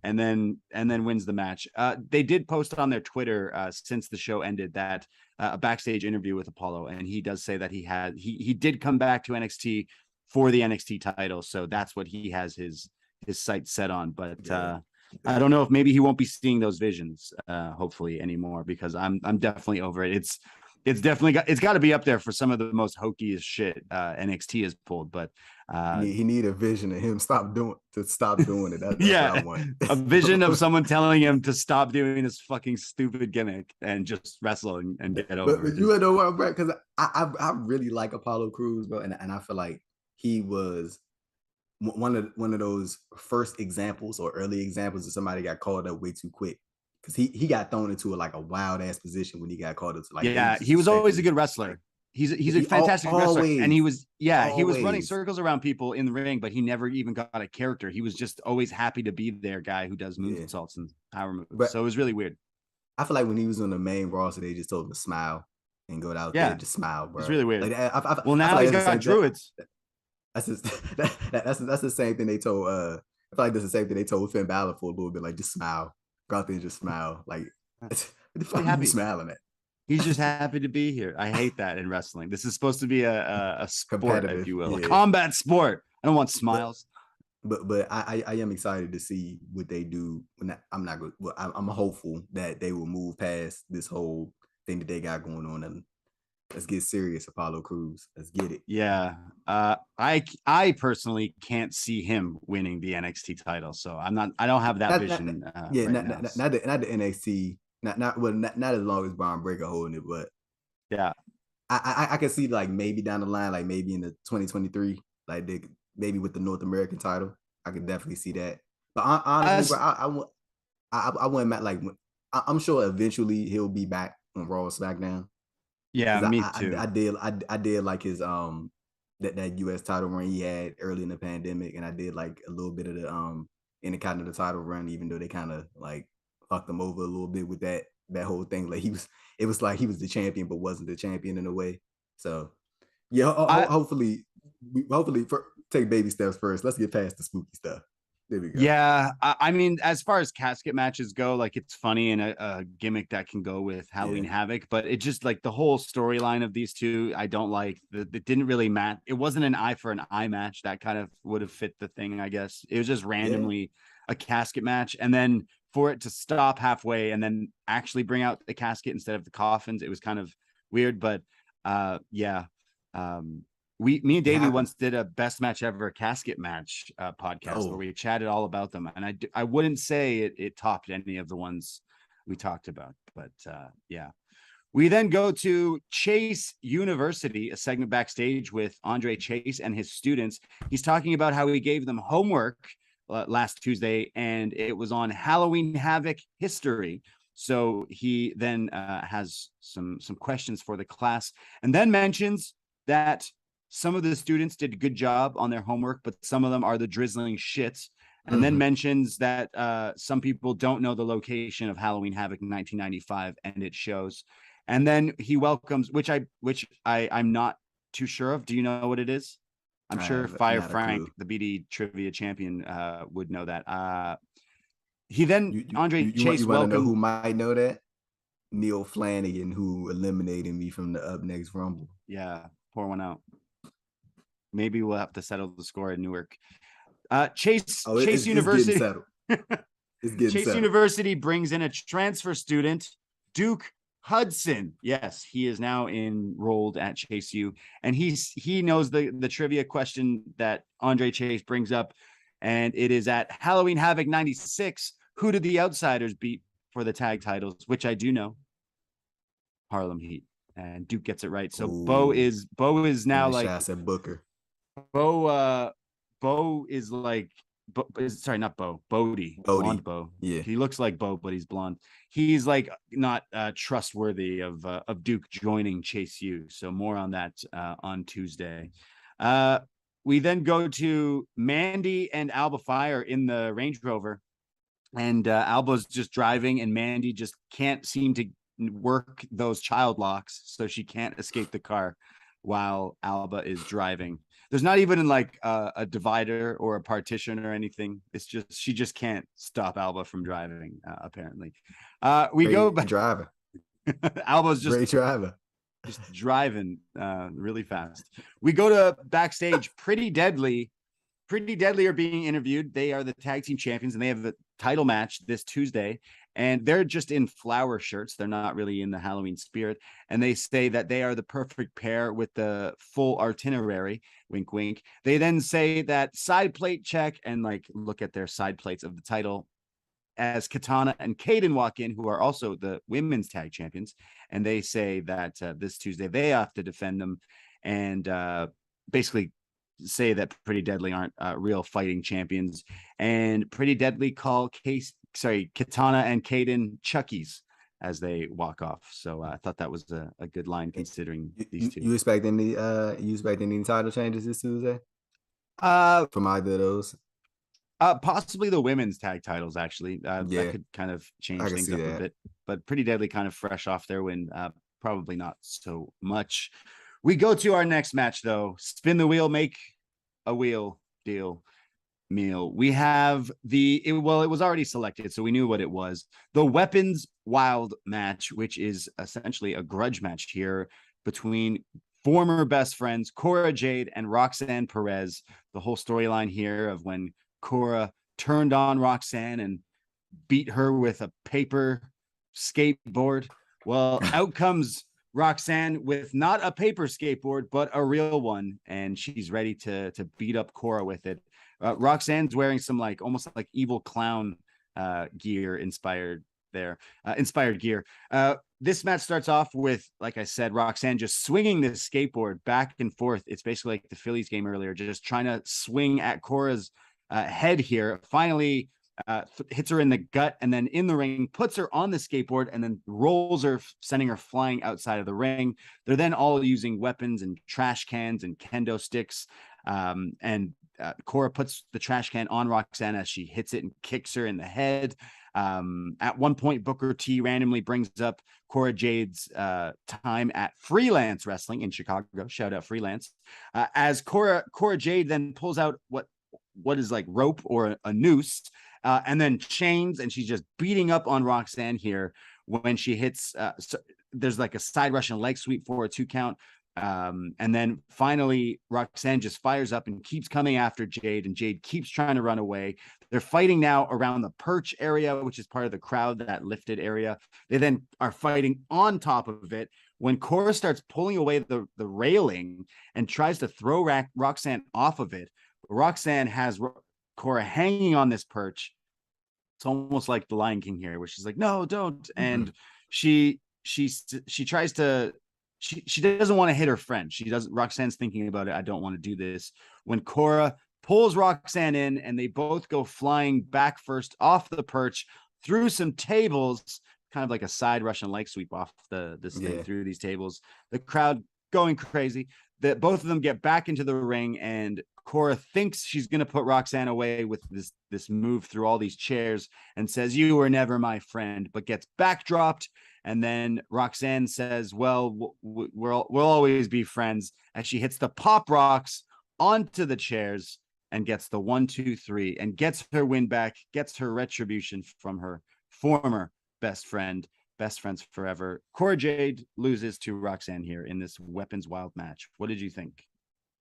then wins the match. They did post on their Twitter since the show ended that a backstage interview with Apollo, and he does say that he did come back to NXT for the NXT title, so that's what he has his sights set on. But I don't know if maybe he won't be seeing those visions hopefully anymore, because I'm definitely over it. It's got to be up there for some of the most hokiest shit NXT has pulled, but he need a vision of him stop doing it. That's what I want. A vision of someone telling him to stop doing this fucking stupid gimmick and just wrestle and get over it. But you know what, bro? Because I really like Apollo Crews, bro, and I feel like he was one of those first examples or early examples of somebody got called up way too quick. Because he got thrown into a wild ass position when he got called up to he was always a good wrestler. He's a fantastic wrestler, and he was running circles around people in the ring, but he never even got a character. He was just always happy to be their guy who does moonsaults and power moves. But so it was really weird. I feel like when he was on the main roster, they just told him to smile and go out there and just smile, bro. It's really weird. Like, well, now he's got Druids. That's the same thing they told. I feel like that's the same thing they told Finn Balor for a little bit. Like, just smile. Go out there and just smile. Like, what the fuck are you smiling at? He's just happy to be here. I hate that in wrestling. This is supposed to be a sport, if you will, a combat sport. I don't want smiles. But I am excited to see what they do. I'm hopeful that they will move past this whole thing that they got going on, and let's get serious, Apollo Crews. Let's get it. Yeah. I personally can't see him winning the NXT title, so I don't have that vision. Not the NXT. Not as long as Braun Breaker holding it, but yeah. I can see like maybe down the line, like maybe in the 2023, like maybe with the North American title, I could definitely see that. But honestly, bro, As I wouldn't like. I'm sure eventually he'll be back on Raw or SmackDown yeah, because me too. I did like his that US title run he had early in the pandemic, and I did like a little bit of the Intercontinental title run, even though they kind of like fucked him over a little bit with that whole thing. Like it was like he was the champion, but wasn't the champion in a way. So yeah, I hopefully take baby steps first. Let's get past the spooky stuff. There we go. Yeah, I mean, as far as casket matches go, like it's funny and a gimmick that can go with Halloween Yeah, Havoc, but it just like the whole storyline of these two, I don't like. It didn't really match. It wasn't an eye for an eye match. That kind of would have fit the thing, I guess. It was just yeah. randomly a casket match, and then for it to stop halfway and then actually bring out the casket instead of the coffins, it was kind of weird. But yeah. Me and It Davey happened. once did a best match ever casket match podcast where Oh, we chatted all about them, and I wouldn't say it topped any of the ones we talked about, but yeah. We then go to Chase University, a segment backstage with Andre Chase and his students. He's talking about how he gave them homework last Tuesday, and it was on Halloween Havoc history. So he then has some questions for the class, and then mentions that some of the students did a good job on their homework, but some of them are the drizzling shits. And then mentions that some people don't know the location of Halloween Havoc in 1995, and it shows. And then he welcomes, which I'm not too sure of. Do you know what it is? I'm I sure have Fire not a Frank, clue. the BD trivia champion, would know that. He then You Andre Chase want to know welcomed. who might know that? Neil Flanagan, who eliminated me from the Up Next Rumble. Yeah, pour one out. Maybe we'll have to settle the score in Newark. Chase Oh, Chase it's getting University. settled. It's getting Chase settled. University brings in a transfer student, Duke Hudson. Yes, he is now enrolled at Chase U, and he knows the trivia question that Andre Chase brings up, and it is at Halloween Havoc 96. Who did the Outsiders beat for the tag titles? Which I do know, Harlem Heat, and Duke gets it right. So Ooh, Bo is now taking like shots at Booker. Bo. Bo is like sorry, not Bo, Bodie, blonde Bodie. Bo. Yeah. He looks like Bo, but he's blonde. He's like not trustworthy of Duke joining Chase U. So more on that on Tuesday. We then go to Mandy and Alba Fire in the Range Rover, and Alba's just driving, and Mandy just can't seem to work those child locks, so she can't escape the car while Alba is driving. There's not even like a divider or a partition or anything. It's just she just can't stop Alba from driving. Apparently, we go Great back. driver. Alba's Great driver. just driving really fast. We go to backstage. Pretty Deadly are being interviewed. They are the tag team champions, and they have a title match this Tuesday. And they're just in flower shirts. They're not really in the Halloween spirit. And they say that they are the perfect pair with the full itinerary. Wink, wink. They then say that side plate check and like look at their side plates of the title as Katana and Kaden walk in, who are also the women's tag champions. And they say that this Tuesday they have to defend them, and basically say that Pretty Deadly aren't real fighting champions, and Pretty Deadly call Katana and Kaden Chuckies as they walk off. So I thought that was a good line considering these two. You expect any title changes this Tuesday Uh, from either of those? Possibly the women's tag titles, actually. That Yeah, could kind of I change can things see up a that. bit, but Pretty Deadly kind of fresh off their win. Probably not so much. We go to our next match, though. Spin the wheel, make a wheel deal meal. We have it was already selected, so we knew what it was. The Weapons Wild match, which is essentially a grudge match here between former best friends Cora Jade and Roxanne Perez. The whole storyline here of when Cora turned on Roxanne and beat her with a paper skateboard. Well, out comes Roxanne with not a paper skateboard, but a real one, and she's ready to beat up Cora with it. Roxanne's wearing some like almost like evil clown gear inspired gear. this match starts off with, like I said, Roxanne just swinging this skateboard back and forth. It's basically like the Phillies game earlier, just trying to swing at Cora's head here. Finally, hits her in the gut, and then in the ring, puts her on the skateboard, and then rolls her, sending her flying outside of the ring. They're then all using weapons and trash cans and kendo sticks. And Cora puts the trash can on Roxanne as she hits it and kicks her in the head. At one point, Booker T randomly brings up Cora Jade's time at Freelance Wrestling in Chicago. Shout out Freelance. As Cora Jade then pulls out what is like rope or a noose, and then chains, and she's just beating up on Roxanne here when she hits. So there's like a side rush and leg sweep for a 2 count. And then finally, Roxanne just fires up and keeps coming after Jade, and Jade keeps trying to run away. They're fighting now around the perch area, which is part of the crowd, that lifted area. They then are fighting on top of it when Cora starts pulling away the railing and tries to throw Roxanne off of it. Roxanne has Cora hanging on this perch. It's almost like the Lion King here, where she's like, "No, don't!" Mm-hmm. And she tries to. She doesn't want to hit her friend. She doesn't. Roxanne's thinking about it. I don't want to do this. When Cora pulls Roxanne in, and they both go flying back first off the perch through some tables, kind of like a side Russian leg sweep off this thing through these tables. The crowd going crazy. That both of them get back into the ring, and Cora thinks she's going to put Roxanne away with this move through all these chairs, and says, "You were never my friend," but gets backdropped. And then Roxanne says, "Well, we'll always be friends," as she hits the pop rocks onto the chairs and gets the 1, 2, 3, and gets her win back, gets her retribution from her former best friends forever. Cora Jade loses to Roxanne here in this Weapons Wild match. What did you think?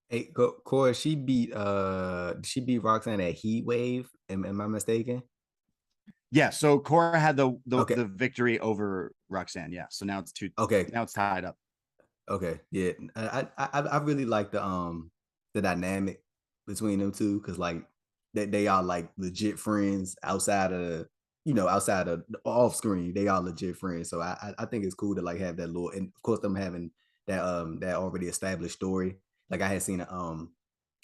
Hey, Cora, she beat Roxanne at Heat Wave. Am I mistaken? Yeah, so Cora had the victory over Roxanne. Yeah, so now it's now it's tied up. Okay, yeah, I really like the dynamic between them two, because like they are like legit friends outside of off screen. They are legit friends, so I think it's cool to like have that little, and of course them having that already established story. Like I had seen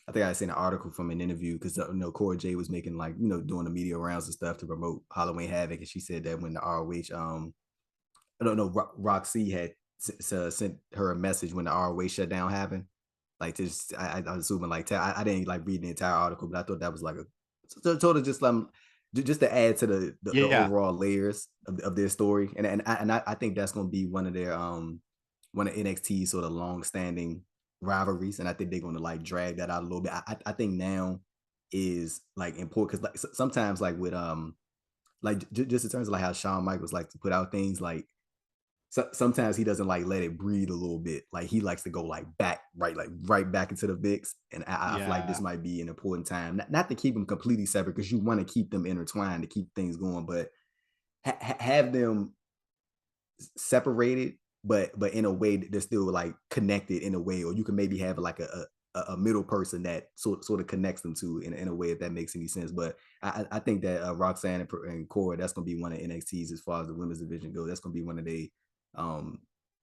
I think I seen an article from an interview, because Cora Jade was making like doing the media rounds and stuff to promote Halloween Havoc, and she said that when the ROH I don't know, Roxy had sent her a message when the ROH shutdown happened. Like, just I was assuming like I didn't like read the entire article, but I thought that was like a sort of just to add to the overall layers of their story, and I think that's going to be one of their one of NXT's sort of long-standing rivalries, and I think they're going to like drag that out a little bit. I think now is like important, because like sometimes like with like just in terms of like how Shawn Michaels like to put out things, like sometimes he doesn't like let it breathe a little bit. Like he likes to go like right back into the mix, and I feel like this might be an important time, not to keep them completely separate, because you want to keep them intertwined to keep things going, but have them separated, but in a way that they're still like connected in a way, or you can maybe have like a middle person that sort of connects them to in a way, if that makes any sense. But I think that Roxanne and Cora, that's going to be one of NXT's, as far as the women's division goes, that's going to be one of the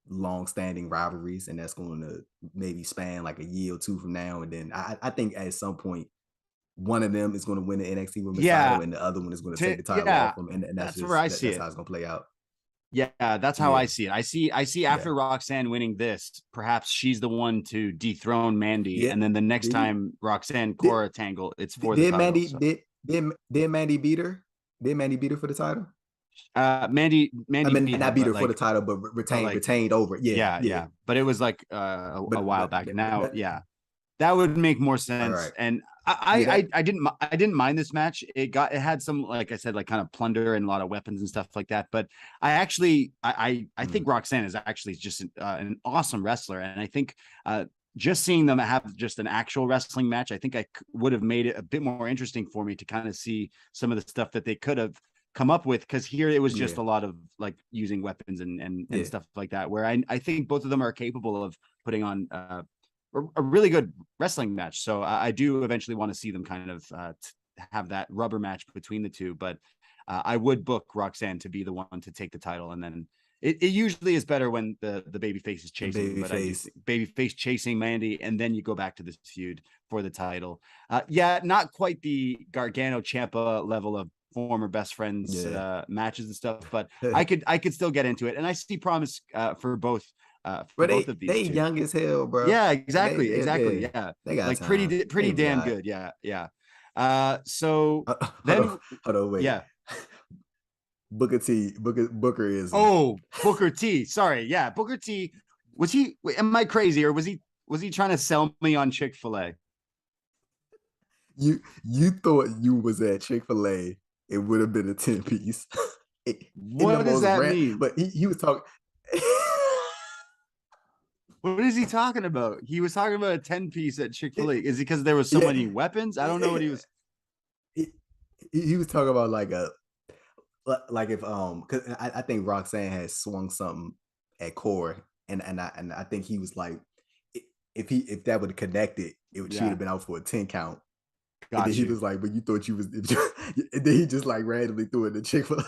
long-standing rivalries, and that's going to maybe span like a year or two from now. And then I think at some point one of them is going to win the NXT women's title, and the other one is going to take the title off them, and that's where I see it. That's how it's going to play out. Yeah, that's how I see it. I see after Roxanne winning this, perhaps she's the one to dethrone Mandy, and then the next time Roxanne Cora tangle, it's for the title. Did Mandy beat her? Did Mandy beat her for the title? Mandy not beat her for the title, but retained over it. Yeah. But it was like a while back. Now, that would make more sense. Right. And I didn't mind this match. It had some, like I said, like kind of plunder and a lot of weapons and stuff like that. But I think Roxanne is actually just an awesome wrestler, and I think just seeing them have just an actual wrestling match, I think I would have made it a bit more interesting for me to kind of see some of the stuff that they could have come up with, because here it was just a lot of like using weapons and stuff like that, where I think both of them are capable of putting on a really good wrestling match. So I do eventually want to see them kind of have that rubber match between the two, but I would book Roxanne to be the one to take the title, and then it usually is better when the babyface is chasing, baby but face. I do babyface chasing Mandy, and then you go back to this feud for the title. Yeah, not quite the Gargano Ciampa level of former best friends matches and stuff, but I could still get into it, and I see promise for both But both of these they two. young as hell, bro. Yeah, Like, exactly. Yeah, They got like time. pretty They be damn all right. good. Yeah. So Hold then on, hold on, wait. yeah. Booker is Oh, Booker T. Sorry, yeah, Booker T. Was he? Am I crazy, or was he trying to sell me on Chick-fil-A? you thought you was at Chick-fil-A, it would have been a 10 piece. In the What does most that mean? but he was talking. What is he talking about? He was talking about a 10-piece at Chick-fil-A. Is it because there was so Yeah. many weapons? I don't know what he was. He was talking about like if because I think Roxanne had swung something at Core, and I think he was like, if that would have connected, she would have been out for a 10 count. And then he was like, but you thought you was, and then he just like randomly threw it to Chick-fil-A.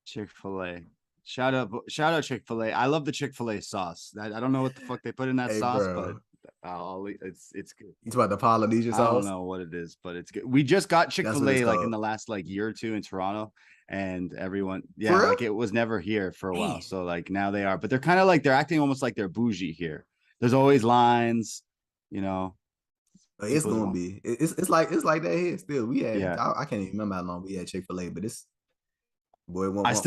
Chick-fil-A. Shout out Chick-fil-A. I love the Chick-fil-A sauce. I don't know what the fuck they put in that Hey, sauce, bro. but it's good. You talking about the Polynesian I sauce? don't know what it is, but it's good. We just got That's Chick-fil-A what it's like in called. the last like year or two in Toronto, and everyone, For real? like it was never here for a while. Man. So like now they are, but they're kind of like they're acting almost like they're bougie here. There's always lines, you know. It's People gonna don't- be. It's like that here still. We had. Yeah. I can't even remember how long we had Chick-fil-A, but it's boy. Once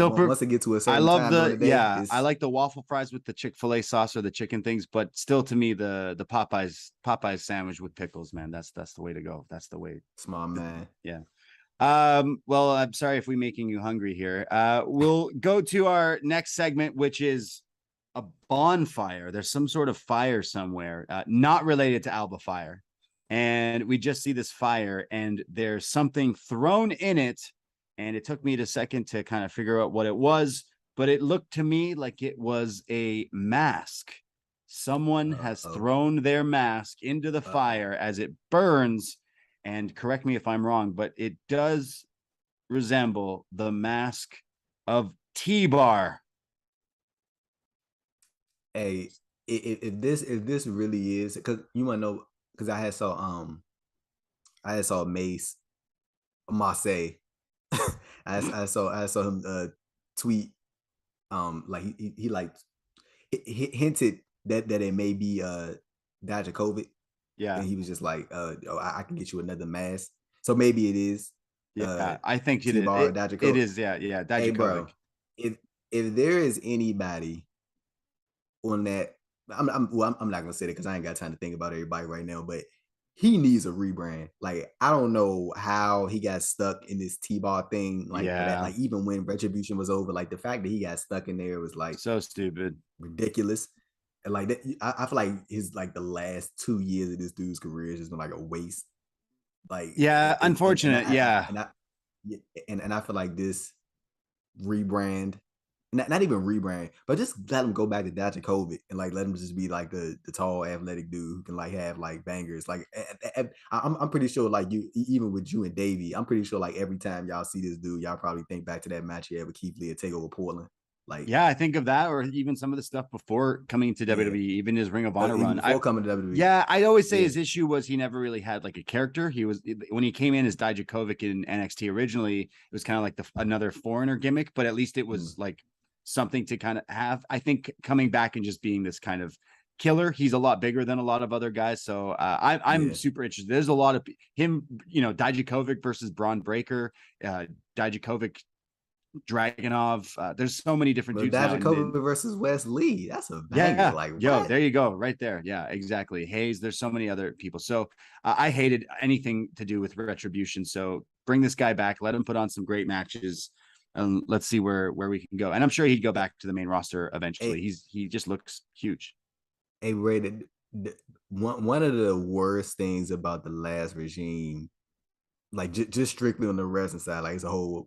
it get to a I certain love time during the day, I like the waffle fries with the Chick-fil-A sauce or the chicken things, but still to me the Popeyes sandwich with pickles, man, that's the way to go. That's the way. small man. Yeah. Well, I'm sorry if we're making you hungry here. We'll go to our next segment, which is a bonfire. There's some sort of fire somewhere, not related to Alba Fire. And we just see this fire, and there's something thrown in it. And it took me a second to kind of figure out what it was, but it looked to me like it was a mask. Someone has thrown their mask into the fire as it burns. And correct me if I'm wrong, but it does resemble the mask of T-Bar. Hey, if this really is, because you want to know, because I had saw Mace Marseille. I saw him tweet like he like hinted that it may be Dodger COVID. Yeah. And he was just like, I can get you another mask. So maybe it is. Yeah, I think it is. It is, yeah. Hey, bro, if there is anybody on that, I'm not gonna say that because I ain't got time to think about everybody right now, but he needs a rebrand. Like, I don't know how he got stuck in this T-Bar thing. Like, that, like even when Retribution was over, like the fact that he got stuck in there was like so stupid, ridiculous. And like that, I feel like his like the last 2 years of this dude's career has just been like a waste. Like, unfortunate, and I feel like this rebrand, not even rebrand, but just let him go back to Dodger COVID and like let him just be like the tall athletic dude who can like have like bangers. Like I'm pretty sure like you, even with you and Davey, I'm pretty sure like every time y'all see this dude, y'all probably think back to that match he had with Keith Lee at Takeover Portland. Like, I think of that, or even some of the stuff before coming to WWE, even his Ring of Honor run. Before coming to WWE. Yeah, I always say his issue was he never really had like a character. He was, when he came in as Dijakovic in NXT originally, it was kind of like another foreigner gimmick, but at least it was like something to kind of have. I think coming back and just being this kind of killer, he's a lot bigger than a lot of other guys. So I'm super interested. There's a lot of him, Dijakovic versus Braun Breaker, Dijakovic, Dragunov. There's so many different dudes. Dijakovic versus Wes Lee. That's a banger. Yeah, like, yo, there you go, right there. Yeah, exactly. Hayes. There's so many other people. So I hated anything to do with Retribution. So bring this guy back. Let him put on some great matches, and let's see where we can go. And I'm sure he'd go back to the main roster eventually. He just looks huge. Hey, Braden, one of the worst things about the last regime, like just strictly on the wrestling side, like it's a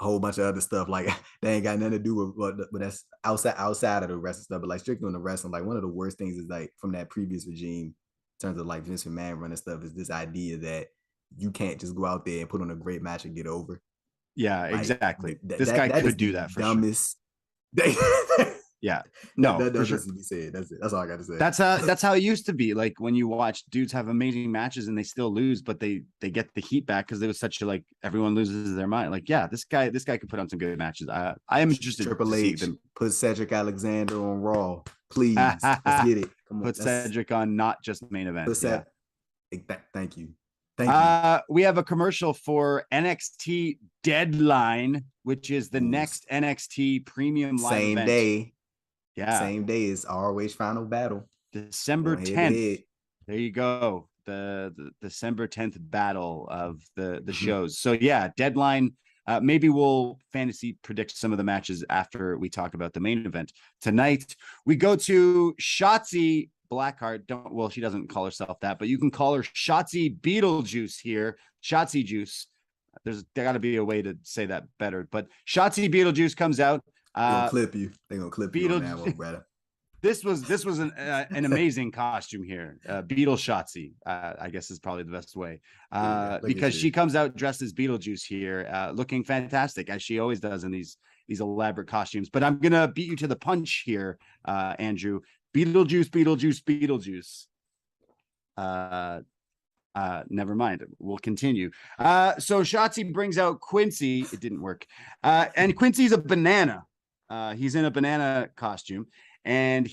whole bunch of other stuff like they ain't got nothing to do with but that's outside of the wrestling stuff, but like strictly on the wrestling, like one of the worst things is like from that previous regime in terms of like Vince McMahon running stuff is this idea that you can't just go out there and put on a great match and get over. Yeah, like, exactly. This guy could do that for dumbest Yeah, no, for sure. To be said. That's it. That's all I got to say. That's how it used to be. Like when you watch dudes have amazing matches and they still lose, but they get the heat back because it was such a like everyone loses their mind. Like, yeah, this guy could put on some good matches. I am interested Triple to see H them put Cedric Alexander on Raw, please. Let's get it. Come on, put Cedric on not just main event. Yeah. Thank you. Thank you. We have a commercial for NXT Deadline, which is the next NXT premium live same event. day. Yeah. Same day is ROH Final Battle. December 10th. There you go. The December 10th battle of the shows. So yeah, Deadline. Maybe we'll fantasy predict some of the matches after we talk about the main event. Tonight, we go to Shotzi Blackheart. She doesn't call herself that, but you can call her Shotzi Beetlejuice here. Shotzi Juice. There got to be a way to say that better. But Shotzi Beetlejuice comes out. They're gonna clip you. They're gonna clip you on that one, brother. This was an amazing costume here. Beetle Shotzi, I guess is probably the best way. Because she comes out dressed as Beetlejuice here, looking fantastic, as she always does in these elaborate costumes. But I'm gonna beat you to the punch here, Andrew. Beetlejuice. Never mind. We'll continue. So Shotzi brings out Quincy. It didn't work. And Quincy's a banana. He's in a banana costume, and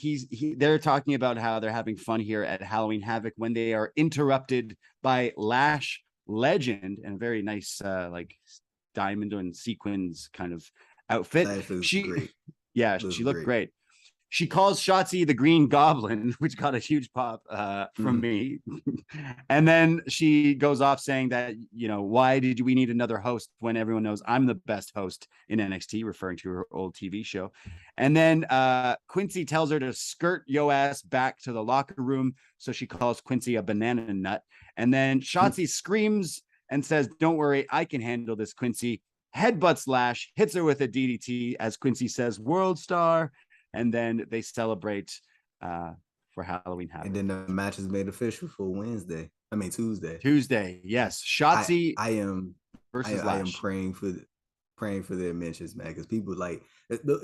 they're talking about how they're having fun here at Halloween Havoc when they are interrupted by Lash Legend and a very nice like diamond and sequins kind of outfit. Great. Yeah, she looked great. She calls Shotzi the Green Goblin, which got a huge pop from me. And then she goes off saying that, why did we need another host when everyone knows I'm the best host in NXT, referring to her old TV show. And then Quincy tells her to skirt yo ass back to the locker room. So she calls Quincy a banana nut. And then Shotzi screams and says, "Don't worry, I can handle this, Quincy." Headbutts Lash, hits her with a DDT, as Quincy says, "World Star." And then they celebrate for Halloween Havoc. And then the match is made official for Tuesday. Tuesday, yes. Shotzi. I am praying for their mentions, man, because people like,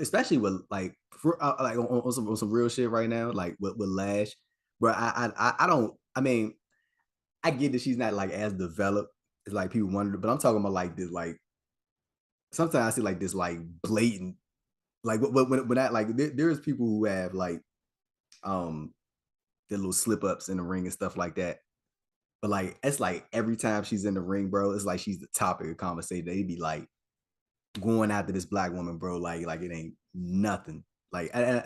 especially with on some real shit right now, like with Lash. But I get that she's not like as developed as like people wonder, but I'm talking about like this, like sometimes I see like this like blatant. Like when that like there's people who have like their little slip ups in the ring and stuff like that, but like it's like every time she's in the ring, bro, it's like she's the topic of conversation. They'd be like going after this black woman, bro, like it ain't nothing. Like and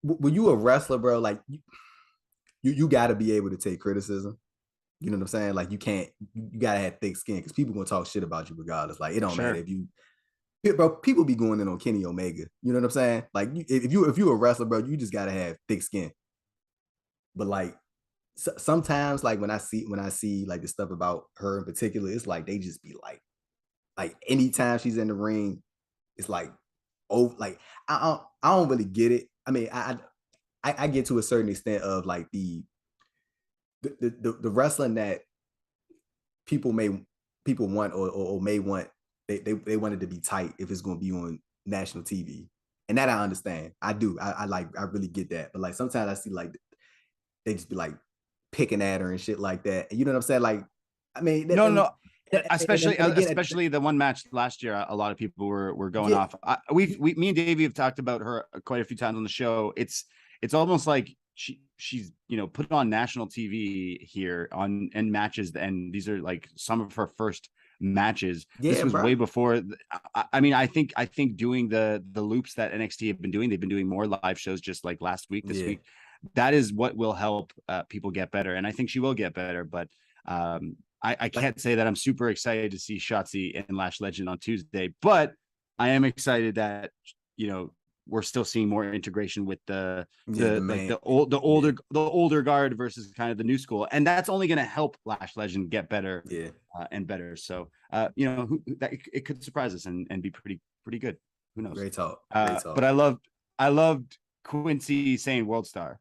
when you a wrestler, bro, like you got to be able to take criticism. You know what I'm saying? Like you gotta have thick skin because people gonna talk shit about you regardless. Like it don't matter if you. Bro, people be going in on Kenny Omega. You know what I'm saying? Like, if you a wrestler, bro, you just gotta have thick skin. But like, sometimes, like when I see like the stuff about her in particular, it's like they just be like anytime she's in the ring, it's like, oh, like I don't really get it. I mean, I get to a certain extent of like the wrestling that people want or may want. They want it to be tight if it's going to be on national TV, and that I understand. I do. I really get that. But like sometimes I see like they just be like picking at her and shit like that. And you know what I'm saying? Like, I mean, especially the one match last year, a lot of people were going off. Me and Davey have talked about her quite a few times on the show. It's almost like she's put on national TV here in matches, and these are like some of her first matches. This was way before. I mean, I think doing the loops that NXT have been doing, they've been doing more live shows just like last week, this week. That is what will help people get better, and I think she will get better. But I can't say that I'm super excited to see Shotzi and Lash Legend on Tuesday, but I am excited that we're still seeing more integration with the older guard versus kind of the new school, and that's only going to help Lash Legend get better and better. So it could surprise us and be pretty good. Who knows? Great talk. But I loved Quincy saying World Star.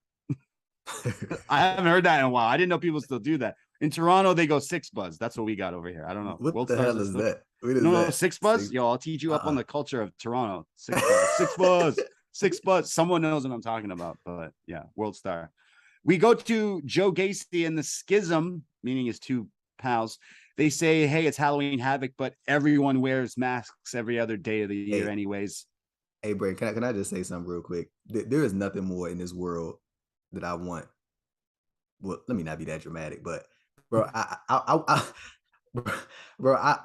I haven't heard that in a while. I didn't know people still do that. In Toronto, they go 6 buzz. That's what we got over here. I don't know. What the hell is that? What is No, that? 6 Buzz. Yo, I'll teach you up on the culture of Toronto. 6 Buzz. 6 Buzz. 6 Buzz. Someone knows what I'm talking about, but yeah, World Star. We go to Joe Gacy and the Schism, meaning his two pals. They say, hey, it's Halloween Havoc, but everyone wears masks every other day of the year, anyways. Hey, Braden, can I just say something real quick? There is nothing more in this world that I want. Well, let me not be that dramatic, but bro, I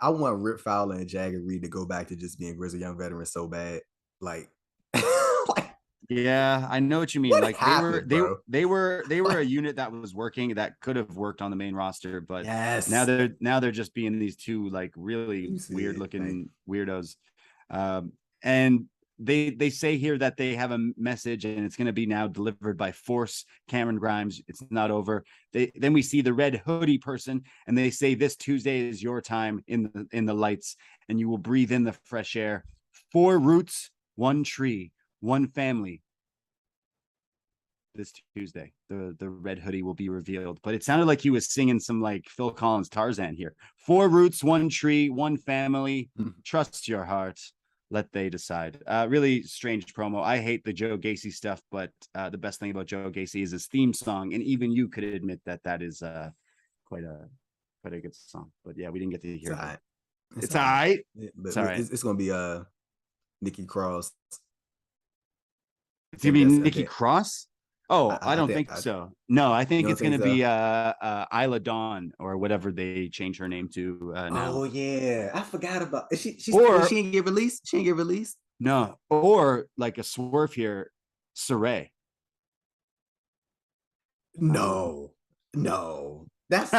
want Rip Fowler and Jagger Reed to go back to just being Grizzly Young Veterans so bad. Like, like yeah, I know what you mean. what Like happened, they were a unit that was working, that could have worked on the main roster, but yes, now they're just being these two like really weird looking weirdos. And they say here that they have a message and it's going to be now delivered by Force Cameron Grimes. It's not over. Then we see the red hoodie person and they say this Tuesday is your time in the lights and you will breathe in the fresh air. 4 roots, 1 tree, 1 family. This Tuesday, the red hoodie will be revealed, but it sounded like he was singing some like Phil Collins Tarzan here. 4 roots, 1 tree, 1 family. Trust your heart. Let they decide. Really strange promo. I hate the Joe Gacy stuff, but the best thing about Joe Gacy is his theme song, and even you could admit that is quite a good song. But yeah, we didn't get to hear it. It's all right. It's all right. It's gonna be Nikki Cross. It's gonna be Nikki Cross. Oh, I don't think so. No, I think it's going to be Isla Dawn or whatever they change her name to now. Oh yeah, I forgot about. She didn't get released. She didn't get released. No, or like a swerve here, Saray. No, that's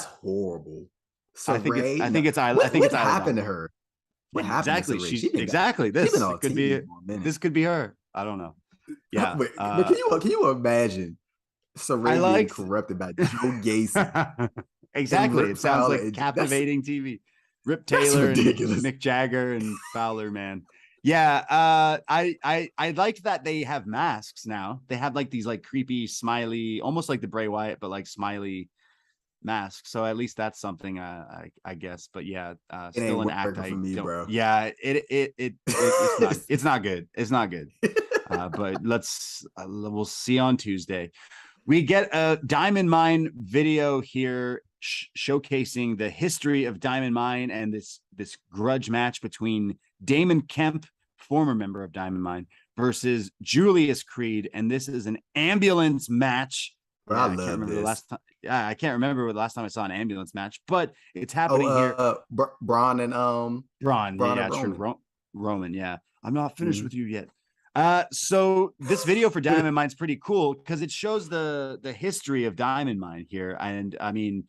horrible. Saray, I think it's Isla. I think it's Isla. What happened to her? What happened exactly? To Saray? Exactly. This could be. This could be her. I don't know. Yeah, but can you imagine Saray being corrupted by Joe Gacy? Exactly. It sounds like captivating TV. Rip Taylor and Mick Jagger and Fowler, man. Yeah, I like that they have masks now. They have like these like creepy, smiley, almost like the Bray Wyatt, but like smiley masks. So at least that's something I guess. But yeah, still an act. For me, bro. Yeah, it's not good. It's not good. But we'll see on Tuesday. We get a Diamond Mine video here showcasing the history of Diamond Mine and this grudge match between Damon Kemp, former member of Diamond Mine, versus Julius Creed, and this is an ambulance match. I love this. I can't remember the last time I saw an ambulance match, but it's happening here. Braun and Roman. Yeah, I'm not finished with you yet. So this video for Diamond Mine's pretty cool because it shows the history of Diamond Mine here. And I mean,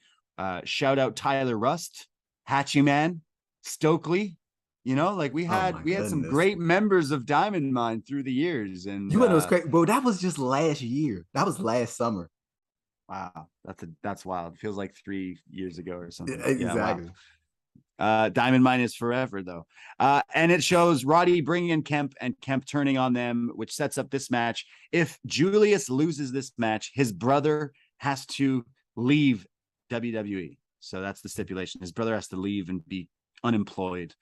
shout out Tyler Rust, Hatchie Man, Stokely. You know, like we had some great members of Diamond Mine through the years. And you know what's great, bro? That was just last year. That was last summer. Wow, that's wild. It feels like 3 years ago or something. Exactly. Yeah, wow. Diamond Mine is forever though. And it shows Roddy bringing in Kemp and Kemp turning on them, which sets up this match. If Julius loses this match, his brother has to leave WWE. So that's the stipulation. His brother has to leave and be unemployed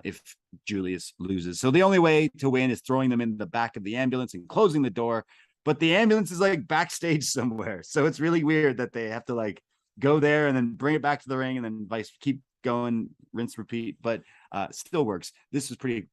if Julius loses. So the only way to win is throwing them in the back of the ambulance and closing the door. But the ambulance is like backstage somewhere. So it's really weird that they have to like go there and then bring it back to the ring and then keep going, rinse, repeat, but still works. This is pretty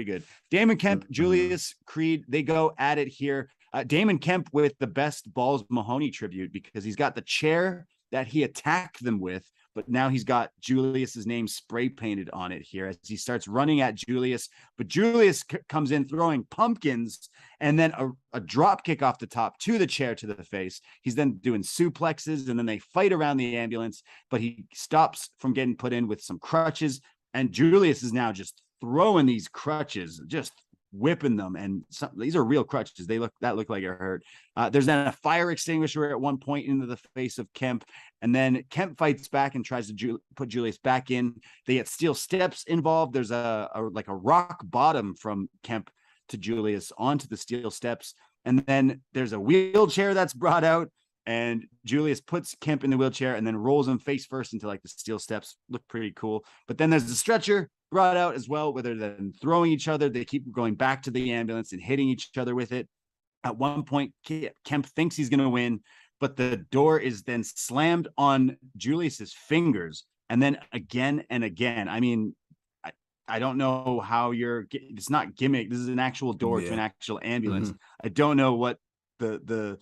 good. Damon Kemp, Julius Creed, they go at it here. Damon Kemp with the best Balls Mahoney tribute because he's got the chair that he attacked them with, but now he's got Julius's name spray painted on it here as he starts running at Julius, but Julius comes in throwing pumpkins and then a drop kick off the top to the chair to the face. He's then doing suplexes and then they fight around the ambulance, but he stops from getting put in with some crutches, and Julius is now just throwing these crutches, just whipping them, and these are real crutches. They look like it hurt. There's then a fire extinguisher at one point into the face of Kemp, and then Kemp fights back and tries to put Julius back in. They get steel steps involved. There's a rock bottom from Kemp to Julius onto the steel steps, and then there's a wheelchair that's brought out. And Julius puts Kemp in the wheelchair and then rolls him face first into like the steel steps. Look pretty cool. But then there's the stretcher brought out as well, where they're then throwing each other. They keep going back to the ambulance and hitting each other with it. At one point, Kemp thinks he's going to win, but the door is then slammed on Julius's fingers. And then again and again. I mean, I don't know how it's not gimmick. This is an actual door to an actual ambulance. I don't know what the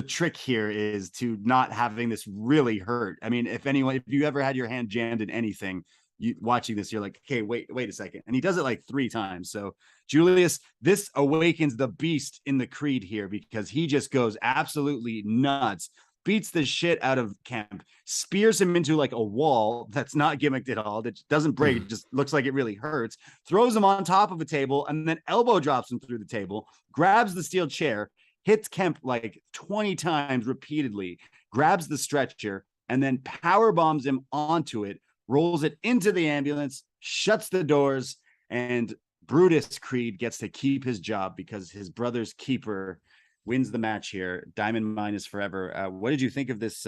trick here is to not having this really hurt. I mean, if you ever had your hand jammed in anything, you watching this, you're like, okay, wait a second. And he does it like 3 times. So Julius, this awakens the beast in the Creed here, because he just goes absolutely nuts, beats the shit out of Kemp, spears him into like a wall that's not gimmicked at all, that doesn't break, it just looks like it really hurts, throws him on top of a table, and then elbow drops him through the table, grabs the steel chair, hits Kemp like 20 times repeatedly, grabs the stretcher, and then power bombs him onto it, rolls it into the ambulance, shuts the doors, and Brutus Creed gets to keep his job because his brother's keeper wins the match here. Diamond Mine is forever. What did you think of this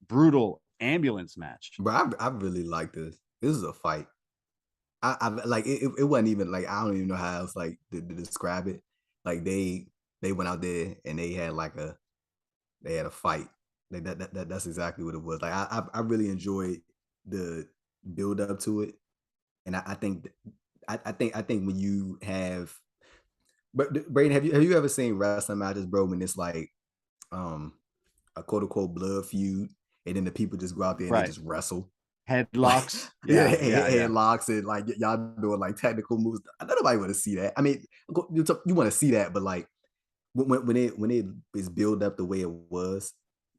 brutal ambulance match? But I really like this. This is a fight. I like it. It wasn't even like, I don't even know how else like to describe it. Like they went out there and they had a fight. Like that's exactly what it was. Like I really enjoyed the build up to it, and I think when you have, but Braden, have you ever seen wrestling matches, bro, when it's like a quote unquote blood feud, and then the people just go out there and they just wrestle, headlocks, headlocks, and like y'all doing like technical moves. I don't nobody want to see that. I mean, you want to see that, but like when it is built up the way it was,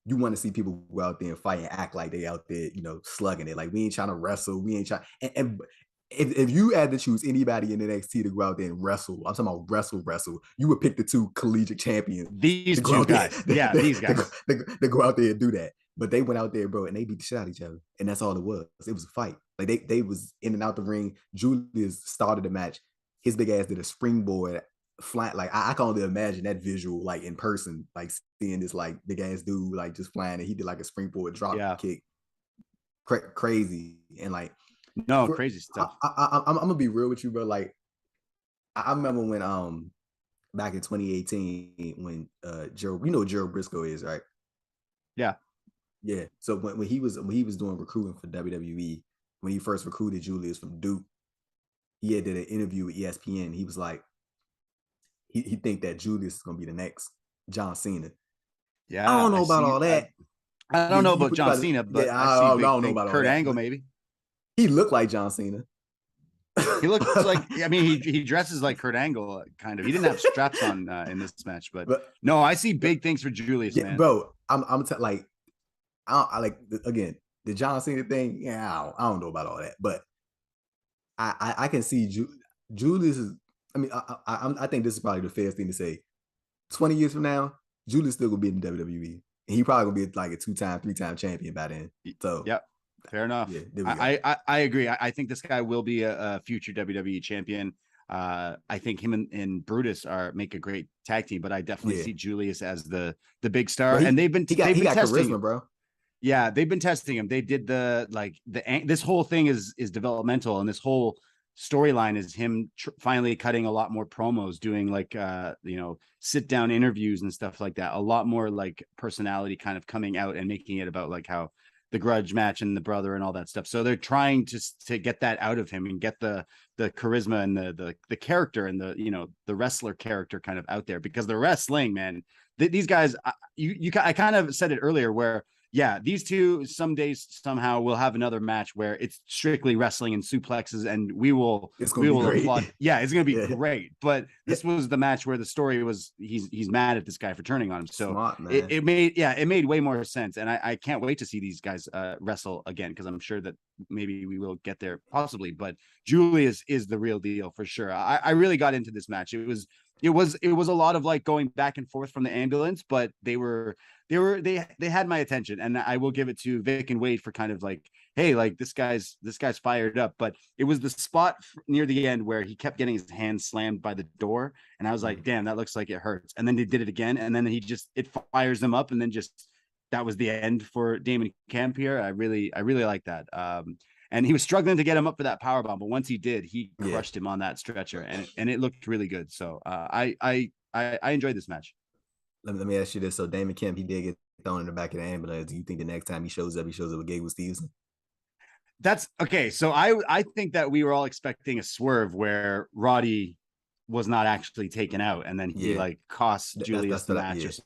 you want to see people go out there and fight and act like they out there, slugging it. Like, we ain't trying to wrestle. We ain't trying. And if you had to choose anybody in NXT to go out there and wrestle, I'm talking about wrestle, you would pick the 2 collegiate champions. These 2 guys. These guys. They go out there and do that. But they went out there, bro, and they beat the shit out of each other. And that's all it was. It was a fight. Like, they was in and out the ring. Julius started the match. His big ass did a springboard flat. Like, I can only imagine that visual, like, in person, like seeing this like big ass dude like just flying, and he did like a springboard drop kick. Crazy. And like, crazy stuff. I'm gonna be real with you, bro. Like, I remember when back in 2018 when Gerald Briscoe is, right? Yeah. So when he was doing recruiting for WWE, when he first recruited Julius from Duke, he had did an interview with ESPN. He was like, he think that Julius is gonna be the next John Cena. Yeah, I don't know about all that. I don't know about John Cena, but I don't know about Kurt Angle, maybe. He looked like John Cena. He looks like, I mean, he dresses like Kurt Angle, kind of. He didn't have straps on in this match, but no, I see big things for Julius, man. Bro, like, I like, again, the John Cena thing. Yeah, I don't know about all that, but I can see Julius is. I mean, I think this is probably the fairest thing to say. 20 years from now, Julius still gonna be in the WWE, and he probably gonna be like a 2-time, 3-time champion by then. So yep. Fair enough. Yeah, I agree. I think this guy will be a future WWE champion. I think him and Brutus make a great tag team, but I definitely see Julius as the big star. And they've been testing charisma, bro. Yeah, they've been testing him. They did this whole thing is developmental, and this whole storyline is him finally cutting a lot more promos, doing like sit down interviews and stuff like that. A lot more like personality kind of coming out and making it about like how the grudge match and the brother and all that stuff. So they're trying to get that out of him and get the charisma and the character and the wrestler character kind of out there, because the wrestling, man, these guys, I kind of said it earlier where, yeah, these 2 some days somehow will have another match where it's strictly wrestling and suplexes, and we will applaud. Yeah, it's gonna be great. But this was the match where the story was he's mad at this guy for turning on him. So smart, it made way more sense, and I can't wait to see these guys wrestle again, because I'm sure that maybe we will get there possibly. But Julius is the real deal for sure. I really got into this match. It was a lot of like going back and forth from the ambulance, but they had my attention, and I will give it to Vic and Wade for kind of like, hey, like this guy's fired up. But it was the spot near the end where he kept getting his hand slammed by the door, and I was like, damn, that looks like it hurts. And then they did it again, and then it fires them up, and then just that was the end for Damon Kemp here. I really like that. And he was struggling to get him up for that power bomb, but once he did, he crushed him on that stretcher, and it looked really good. So I enjoyed this match. Let me ask you this. So Damon Kemp, he did get thrown in the back of the ambulance. Do you think the next time he shows up with Gable Steveson? That's okay. So I think that we were all expecting a swerve where Roddy was not actually taken out, and then he like cost Julius the match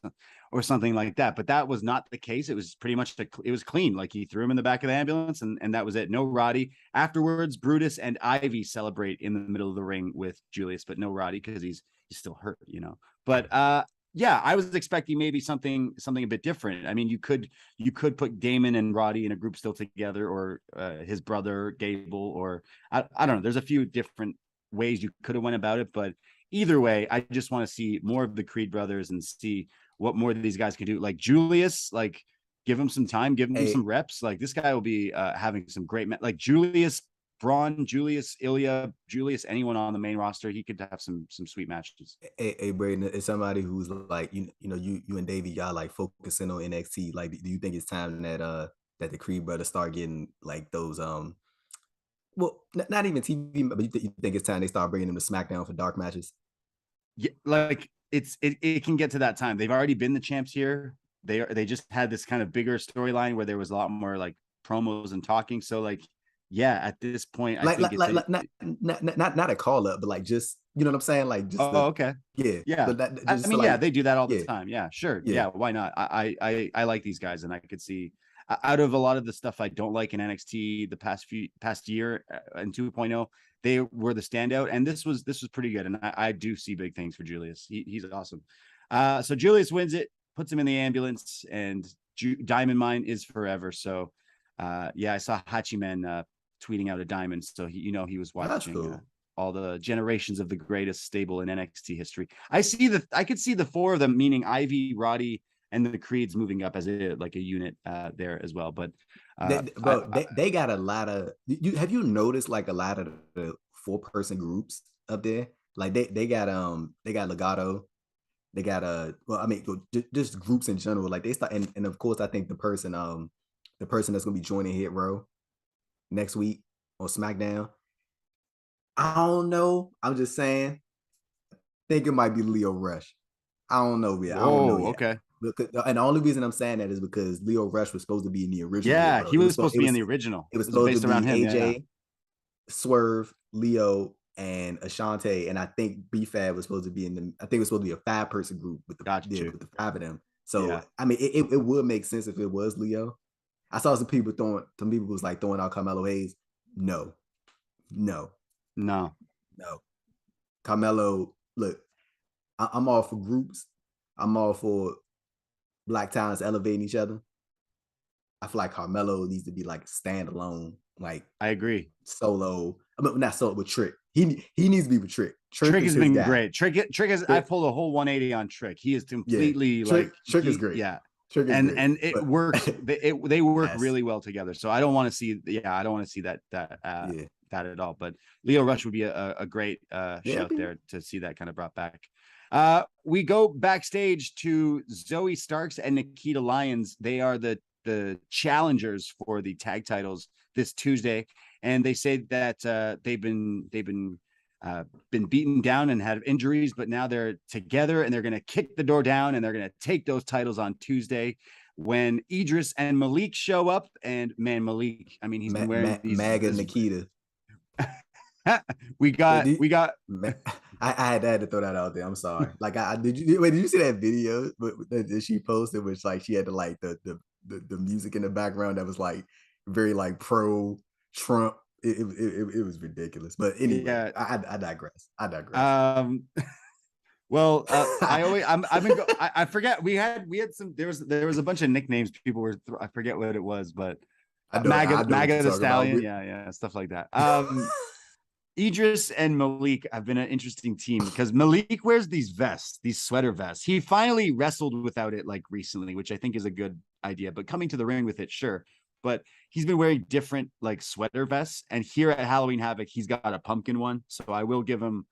or something like that. But that was not the case. It was pretty much it was clean. Like he threw him in the back of the ambulance, and that was it. No Roddy. Afterwards, Brutus and Ivy celebrate in the middle of the ring with Julius, but no Roddy because he's still hurt, you know. But yeah, I was expecting maybe something a bit different. I mean, you could put Damon and Roddy in a group still together, or his brother Gable, or I don't know. There's a few different ways you could have went about it, but either way, I just want to see more of the Creed brothers and see what more of these guys can do. Like Julius, like give him some time, give him some reps. Like this guy will be having some great like Julius, Braun, Julius, Ilya, Julius, anyone on the main roster, he could have some sweet matches. Hey Braden, is somebody who's like you and Davey, y'all like focusing on NXT. Like, do you think it's time that that the Creed brothers start getting like those well, not even TV, but you think it's time they start bringing them to SmackDown for dark matches? Yeah, like it can get to that time. They've already been the champs here. They just had this kind of bigger storyline where there was a lot more like promos and talking. So like, yeah, at this point, I think not a call up, but like just, you know what I'm saying? Like just okay. Yeah. I mean, yeah, they do that all the time. Yeah, sure. Yeah, why not? I like these guys, and I could see out of a lot of the stuff I don't like in NXT the past year in 2.0, they were the standout, and this was pretty good, and I do see big things for Julius. He's awesome. So Julius wins it, puts him in the ambulance, and Diamond Mine is forever. So yeah, I saw Hachiman tweeting out a diamond, so he was watching all the generations of the greatest stable in NXT history. I could see the four of them, meaning Ivy, Roddy, and the Creeds moving up as a unit there as well. But they got a lot of have you noticed like a lot of the 4-person groups up there? Like they got Legato, they got well, I mean, just groups in general. Like they start, and of course I think the person that's gonna be joining Hit Row next week on SmackDown, I don't know. I'm just saying, I think it might be Leo Rush. I don't know yet. I don't know yet. Okay. And the only reason I'm saying that is because Leo Rush was supposed to be in the original. Yeah, he was supposed to be in the original. It was supposed based to be around him, AJ, Swerve, Leo, and Ashante. And I think B-Fab was supposed to be I think it was supposed to be a 5-person group with the 5 of them. So I mean, it would make sense if it was Leo. I saw some people was like throwing out Carmelo Hayes. No. Carmelo, look, I'm all for groups. I'm all for Black talents elevating each other. I feel like Carmelo needs to be like a standalone, like I agree. Solo. I mean, not solo with Trick. He needs to be with Trick. Trick has been great. Trick is I pulled a whole 180 on Trick. He is completely Trick is great. Yeah. Trick is great, and it works. They work really well together. So I don't want to see that at all. But Leo Rush would be a great shout there to see that kind of brought back. We go backstage to Zoe Starks and Nikita Lyons. They are the challengers for the tag titles this Tuesday, and they say that they've been beaten down and had injuries, but now they're together and they're going to kick the door down and they're going to take those titles on Tuesday when Idris and Malik show up. And man, Malik, I mean, he's been wearing these MAGA Nikita. we got I had to throw that out there. I'm sorry. Like, did you see that video that she posted, which like she had to like the music in the background that was like very like pro Trump. It was ridiculous. But anyway, I digress. Well, I forget. We had some. There was a bunch of nicknames people were. I forget what it was, but MAGA the Stallion. Yeah, stuff like that. Idris and Malik have been an interesting team because Malik wears these sweater vests. He finally wrestled without it like recently, which I think is a good idea, but coming to the ring with it, sure. But he's been wearing different like sweater vests. And here at Halloween Havoc, he's got a pumpkin one. So I will give him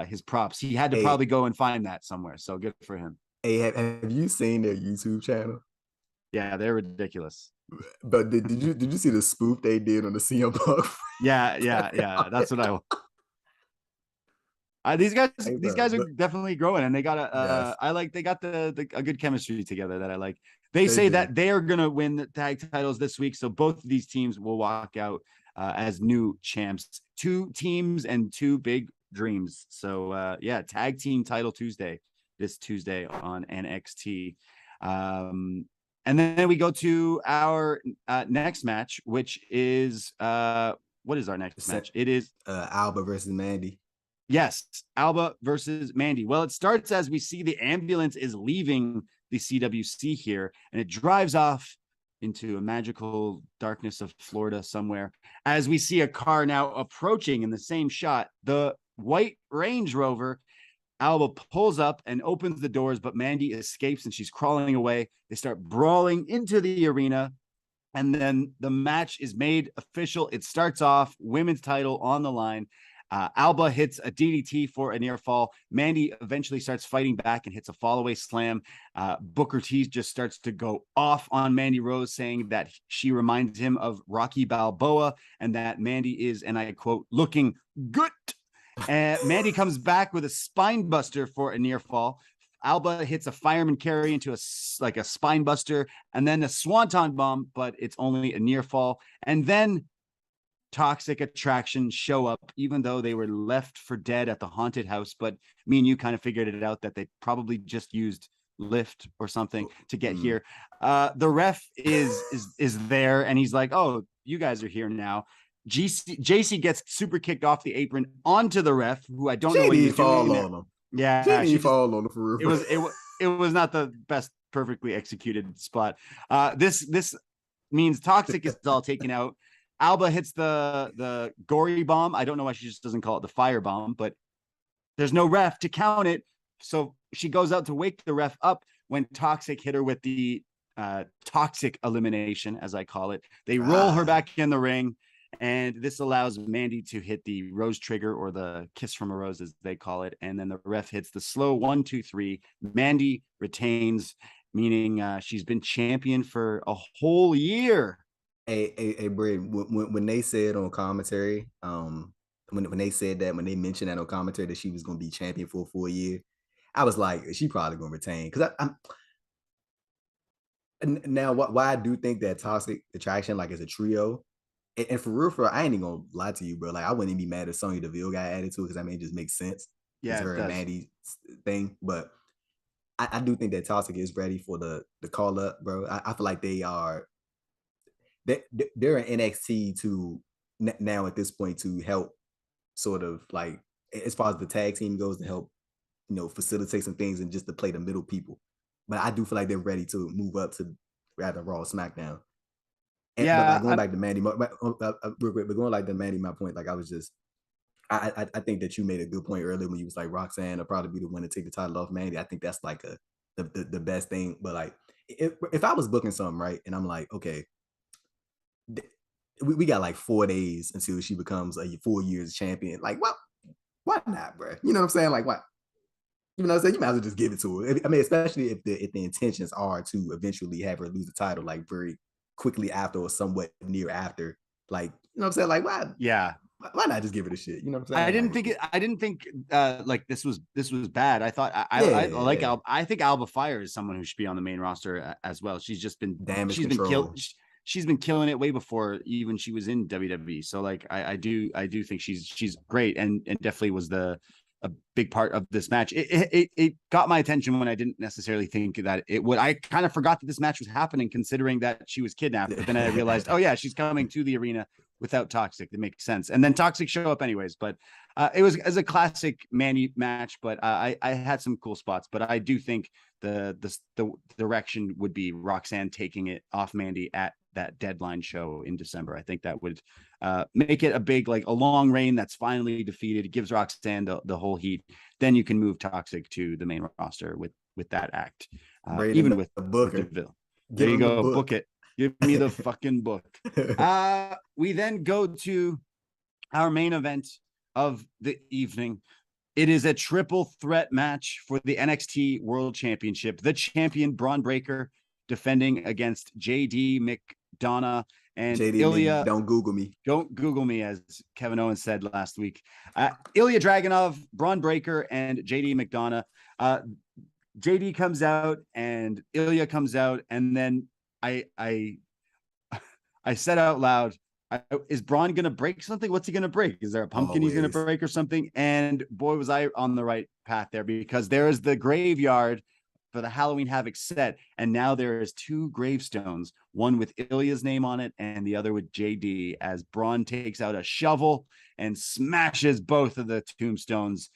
his props. He had to probably go and find that somewhere. So good for him. Hey, have you seen their YouTube channel? Yeah, they're ridiculous. But did you see the spoof they did on the CM Punk? Yeah. That's what I. These guys, Hey, these bro, guys are definitely growing, and they got yes, they got a good chemistry together that I like. They they say do. that they are gonna win the tag titles this week, so both of these teams will walk out as new champs. 2 teams and 2 big dreams. So yeah, tag team title Tuesday, this Tuesday on NXT. And then we go to our next match, which is what is our next match? It is Alba versus Mandy. Yes, Alba versus Mandy. Well, it starts as we see the ambulance is leaving the CWC here, and it drives off into a magical darkness of Florida somewhere. As we see a car now approaching in the same shot, the white Range Rover. Alba pulls up and opens the doors, but Mandy escapes and she's crawling away. They start brawling into the arena, and then the match is made official. It starts off women's title on the line. Alba hits a DDT for a near fall. Mandy eventually starts fighting back and hits a fallaway slam. Booker T just starts to go off on Mandy Rose, saying that she reminds him of Rocky Balboa and that Mandy is, and I quote, looking good. And Mandy comes back with a spine buster for a near fall. Alba hits a fireman carry into a spine buster and then a swanton bomb, but it's only a near fall. And then Toxic Attraction show up, even though they were left for dead at the haunted house. But me and you kind of figured it out that they probably just used lift or something to get here. The ref is there, and he's like, "Oh, you guys are here now." JC gets super kicked off the apron onto the ref, who I don't know what he's doing. On him. Yeah, she fall on him for real. It was not the best perfectly executed spot. This means Toxic is all taken out. Alba hits the gory bomb. I don't know why she just doesn't call it the fire bomb, but there's no ref to count it. So she goes out to wake the ref up when Toxic hit her with the toxic elimination, as I call it. They roll her back in the ring, and this allows Mandy to hit the rose trigger, or the kiss from a rose, as they call it. And then the ref hits the slow 1, 2, 3. Mandy retains, meaning she's been champion for a whole year. Hey, Braden, when they said on commentary, when they said that, when they mentioned that on commentary that she was going to be champion for a full year, I was like, she probably going to retain. Because now why I do think that Toxic Attraction, like, is a trio, and for real, I ain't even gonna lie to you, bro. Like, I wouldn't even be mad if Sonya Deville got added to it, because I mean, it just makes sense. Yeah, it's her and Mandy's thing. But I do think that Toxic is ready for the call up, bro. I feel like they're an NXT to now at this point to help sort of, like, as far as the tag team goes, to help, facilitate some things and just to play the middle people. But I do feel like they're ready to move up to rather Raw, SmackDown. And, yeah, going back to Mandy, real quick, but going like to Mandy, my point, like, I was just, I think that you made a good point earlier when you was like, Roxanne will probably be the one to take the title off Mandy. I think that's like the best thing. But like, if I was booking something, right, and I'm like, okay, we got like 4 days until she becomes a 4 years champion. Like, well, why not, bro? You know what I'm saying? Like, why? You know what I'm saying? You might as well just give it to her. I mean, especially if the intentions are to eventually have her lose the title, like, very quickly after or somewhat near after. Like, you know what I'm saying? Like, why? Yeah. Why not just give it a shit? You know what I'm saying? I didn't think like this was bad. I thought I think Alba Fire is someone who should be on the main roster as well. She's just been she's been killing it way before even she was in WWE. So like I do think she's great and definitely was a big part of this match. It got my attention when I didn't necessarily think that it would. I kind of forgot that this match was happening, considering that she was kidnapped. But then I realized, oh yeah, she's coming to the arena without Toxic. That makes sense. And then Toxic show up anyways. But it was as a classic Mandy match. But I had some cool spots. But I do think the direction would be Roxanne taking it off Mandy at that deadline show in December. I think that would make it a big, like a long reign that's finally defeated. It gives Roxanne the whole heat. Then you can move Toxic to the main roster with that act. Even with the book. There you go. Book it. Give me the fucking book. We then go to our main event of the evening. It is a triple threat match for the NXT World Championship. The champion, Braun Breaker, defending against JD McDonough and JD, Ilya. don't Google me. Don't Google me, as Kevin Owens said last week. Ilya Dragunov, Braun Breaker, and JD McDonough. JD comes out and Ilya comes out, and then I said out loud, is Braun going to break something? What's he going to break? Is there a pumpkin he's going to break or something? And boy, was I on the right path there, because there is the graveyard for the Halloween Havoc set. And now there is 2 gravestones, one with Ilya's name on it and the other with JD, as Braun takes out a shovel and smashes both of the tombstones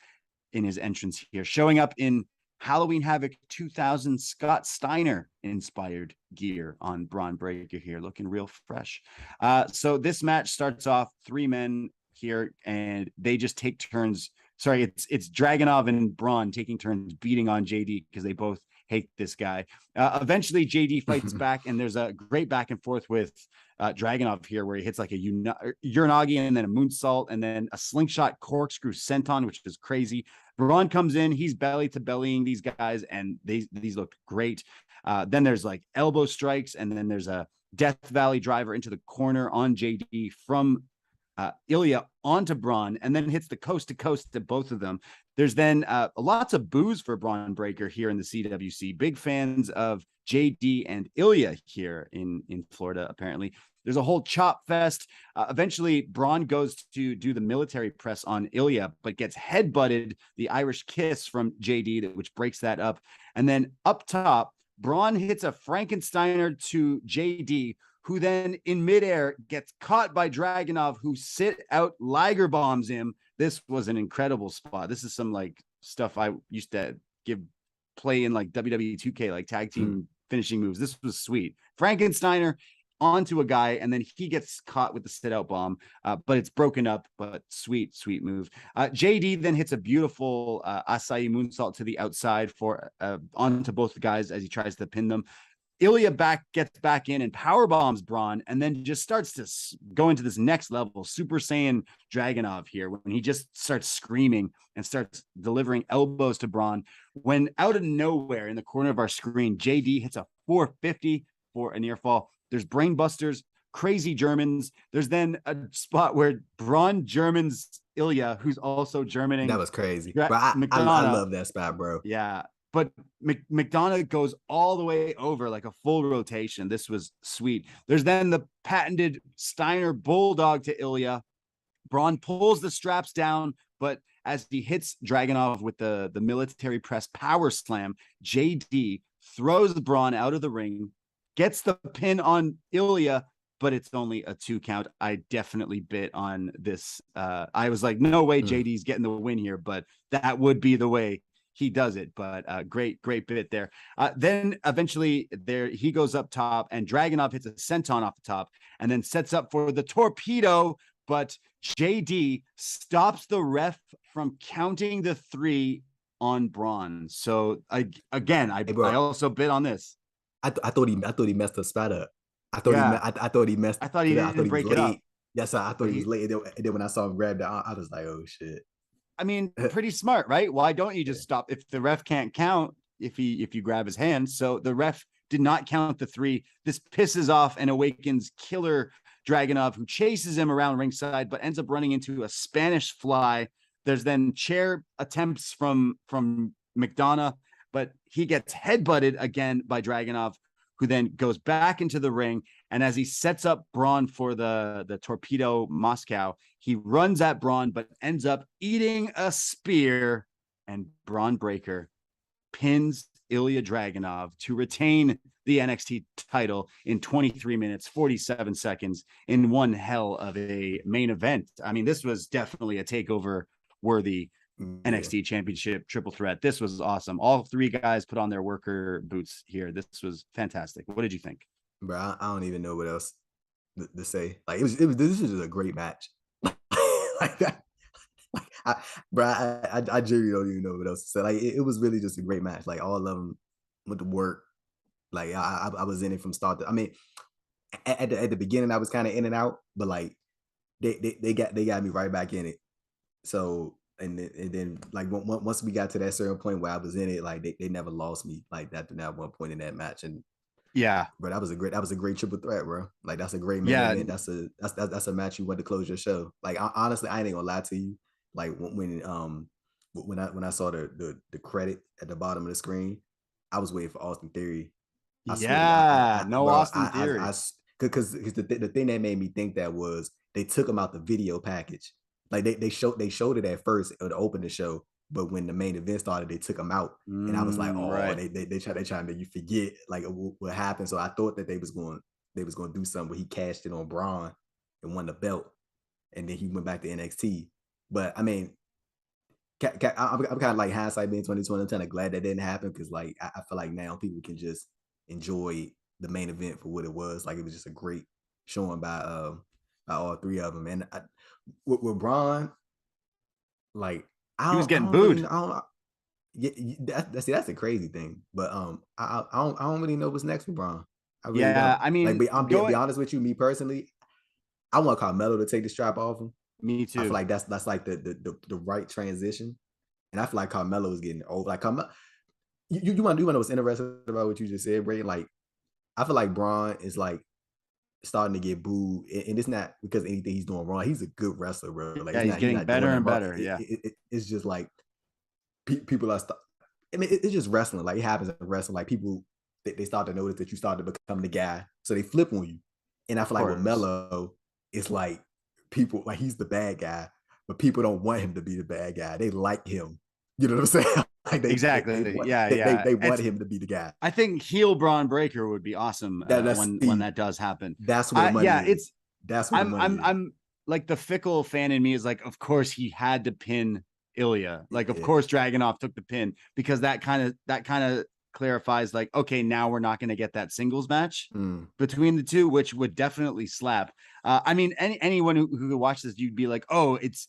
in his entrance here, showing up in Halloween Havoc 2000 Scott Steiner inspired gear on Braun Breaker here, looking real fresh. So this match starts off 3 men here, and they just take turns. Sorry, it's Dragunov and Braun taking turns beating on JD because they both hate this guy. Eventually, JD fights back, and there's a great back and forth with Dragunov here, where he hits like a Uranagi and then a moonsault and then a slingshot corkscrew senton, which is crazy. Braun comes in, he's belly to bellying these guys, and these look great. Then there's like elbow strikes, and then there's a Death Valley driver into the corner on JD from Ilya onto Braun, and then hits the coast to coast to both of them. There's then lots of boos for Braun Breaker here in the CWC. Big fans of JD and Ilya here in Florida, apparently. There's a whole chop fest. Eventually, Braun goes to do the military press on Ilya, but gets headbutted, the Irish kiss from JD, which breaks that up. And then up top, Braun hits a Frankensteiner to JD, who then in midair gets caught by Dragunov, who sit out Liger bombs him. This was an incredible spot. This is some like stuff I used to play in like WWE 2K, like tag team finishing moves. This was sweet. Frankensteiner onto a guy, and then he gets caught with the sit out bomb, but it's broken up, but sweet move. JD then hits a beautiful Asai moonsault to the outside for onto both the guys as he tries to pin them. Ilya gets back in and power bombs Braun, and then just starts to go into this next level, Super Saiyan Dragunov here, when he just starts screaming and starts delivering elbows to Braun. When out of nowhere in the corner of our screen, JD hits a 450 for a near fall. There's brainbusters, crazy Germans. There's then a spot where Braun Germans Ilya, who's also Germaning. That was crazy. I love that spot, bro. Yeah. But McDonough goes all the way over like a full rotation. This was sweet. There's then the patented Steiner Bulldog to Ilya. Braun pulls the straps down, but as he hits Dragunov with the military press power slam, JD throws Braun out of the ring, gets the pin on Ilya, but it's only a 2 count. I definitely bit on this. I was like, no way JD's getting the win here, but that would be the way he does it. But great bit there. Then eventually he goes up top, and Dragunov hits a senton off the top and then sets up for the torpedo, but JD stops the ref from counting the 3 on Braun. So I also bit on this. I thought he messed the spot up. I thought he messed. I thought he didn't break it up. Yes, I thought he was late. And then when I saw him grab that, I was like, oh shit. I mean, pretty smart, right? Why don't you just stop if the ref can't count if you grab his hand? So the ref did not count the 3. This pisses off and awakens Killer Dragunov, who chases him around ringside, but ends up running into a Spanish fly. There's then chair attempts from McDonough, but he gets headbutted again by Dragunov, who then goes back into the ring. And as he sets up Braun for the torpedo Moscow, he runs at Braun, but ends up eating a spear, and Braun Breaker pins Ilya Dragunov to retain the NXT title in 23 minutes, 47 seconds in one hell of a main event. I mean, this was definitely a takeover worthy NXT championship triple threat. This was awesome. All 3 guys put on their worker boots here. This was fantastic. What did you think? Bro, I don't even know what else to say. Like this was a great match. Like that. I genuinely don't even know what else to say. Like it was really just a great match. Like all of them went to work. Like I was in it from start to. I mean, at the beginning I was kind of in and out, but like they got me right back in it. So and then like once we got to that certain point where I was in it, like they never lost me like that one point in that match. And Yeah. Bro, that was a great triple threat, bro. Like that's a great main Yeah. event. That's a match you want to close your show. Like honestly, I ain't gonna lie to you. Like when I saw the credit at the bottom of the screen, I was waiting for Austin Theory. I swear to God, Yeah. No bro, Austin Theory. because the thing that made me think that was they took him out the video package. Like they showed it at first to open the show, but when the main event started, they took him out, and I was like, oh, Right. they trying to make you forget like what happened. So I thought that they was going to do something where he cashed it on Braun and won the belt, and then he went back to NXT. But I mean, I'm kind of like hindsight being 2020. I'm kind of glad that didn't happen because like I feel like now people can just enjoy the main event for what it was. Like it was just a great showing by all three of them. And with Braun, like He was I getting don't really booed. know. Yeah, that's a crazy thing. But I don't really know what's next for Braun. I really Yeah. don't. I Like, mean, be honest with you, me personally, I want Carmelo to take the strap off him. me I feel too. like that's like the right transition. And I feel like Carmelo is getting old. Like Carmelo, you want to know what's interesting about what you just said, Braden? Like I feel like Braun is like starting to get booed, and it's not because of anything he's doing wrong. He's a good wrestler, bro. Like Yeah, he's he's getting not doing better that and wrong. better. Yeah. It's just like people are. I mean, it's just wrestling. Like it happens in wrestling. Like people, they start to notice that you start to become the guy, so they flip on you. And I Of feel like with course. Melo, it's like people like he's the bad guy, but people don't want him to be the bad guy. They like him. You know what I'm saying? Like Exactly. Yeah. Yeah. they want It's, him to be the guy. I think heel Braun Breaker would be awesome when that does happen. That's where the money Yeah, is. That's where the money is. I'm like the fickle fan in me is like, of course he had to pin Ilya. Like, of Yeah. course Dragunov took the pin because that kind of clarifies like, okay, now we're not going to get that singles match between the two, which would definitely slap. I mean, anyone who could watch this, you'd be like, oh, it's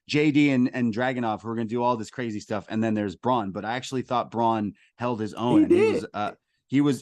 JD and Dragunov who are going to do all this crazy stuff, and then there's Braun. But I actually thought Braun held his own, He and did.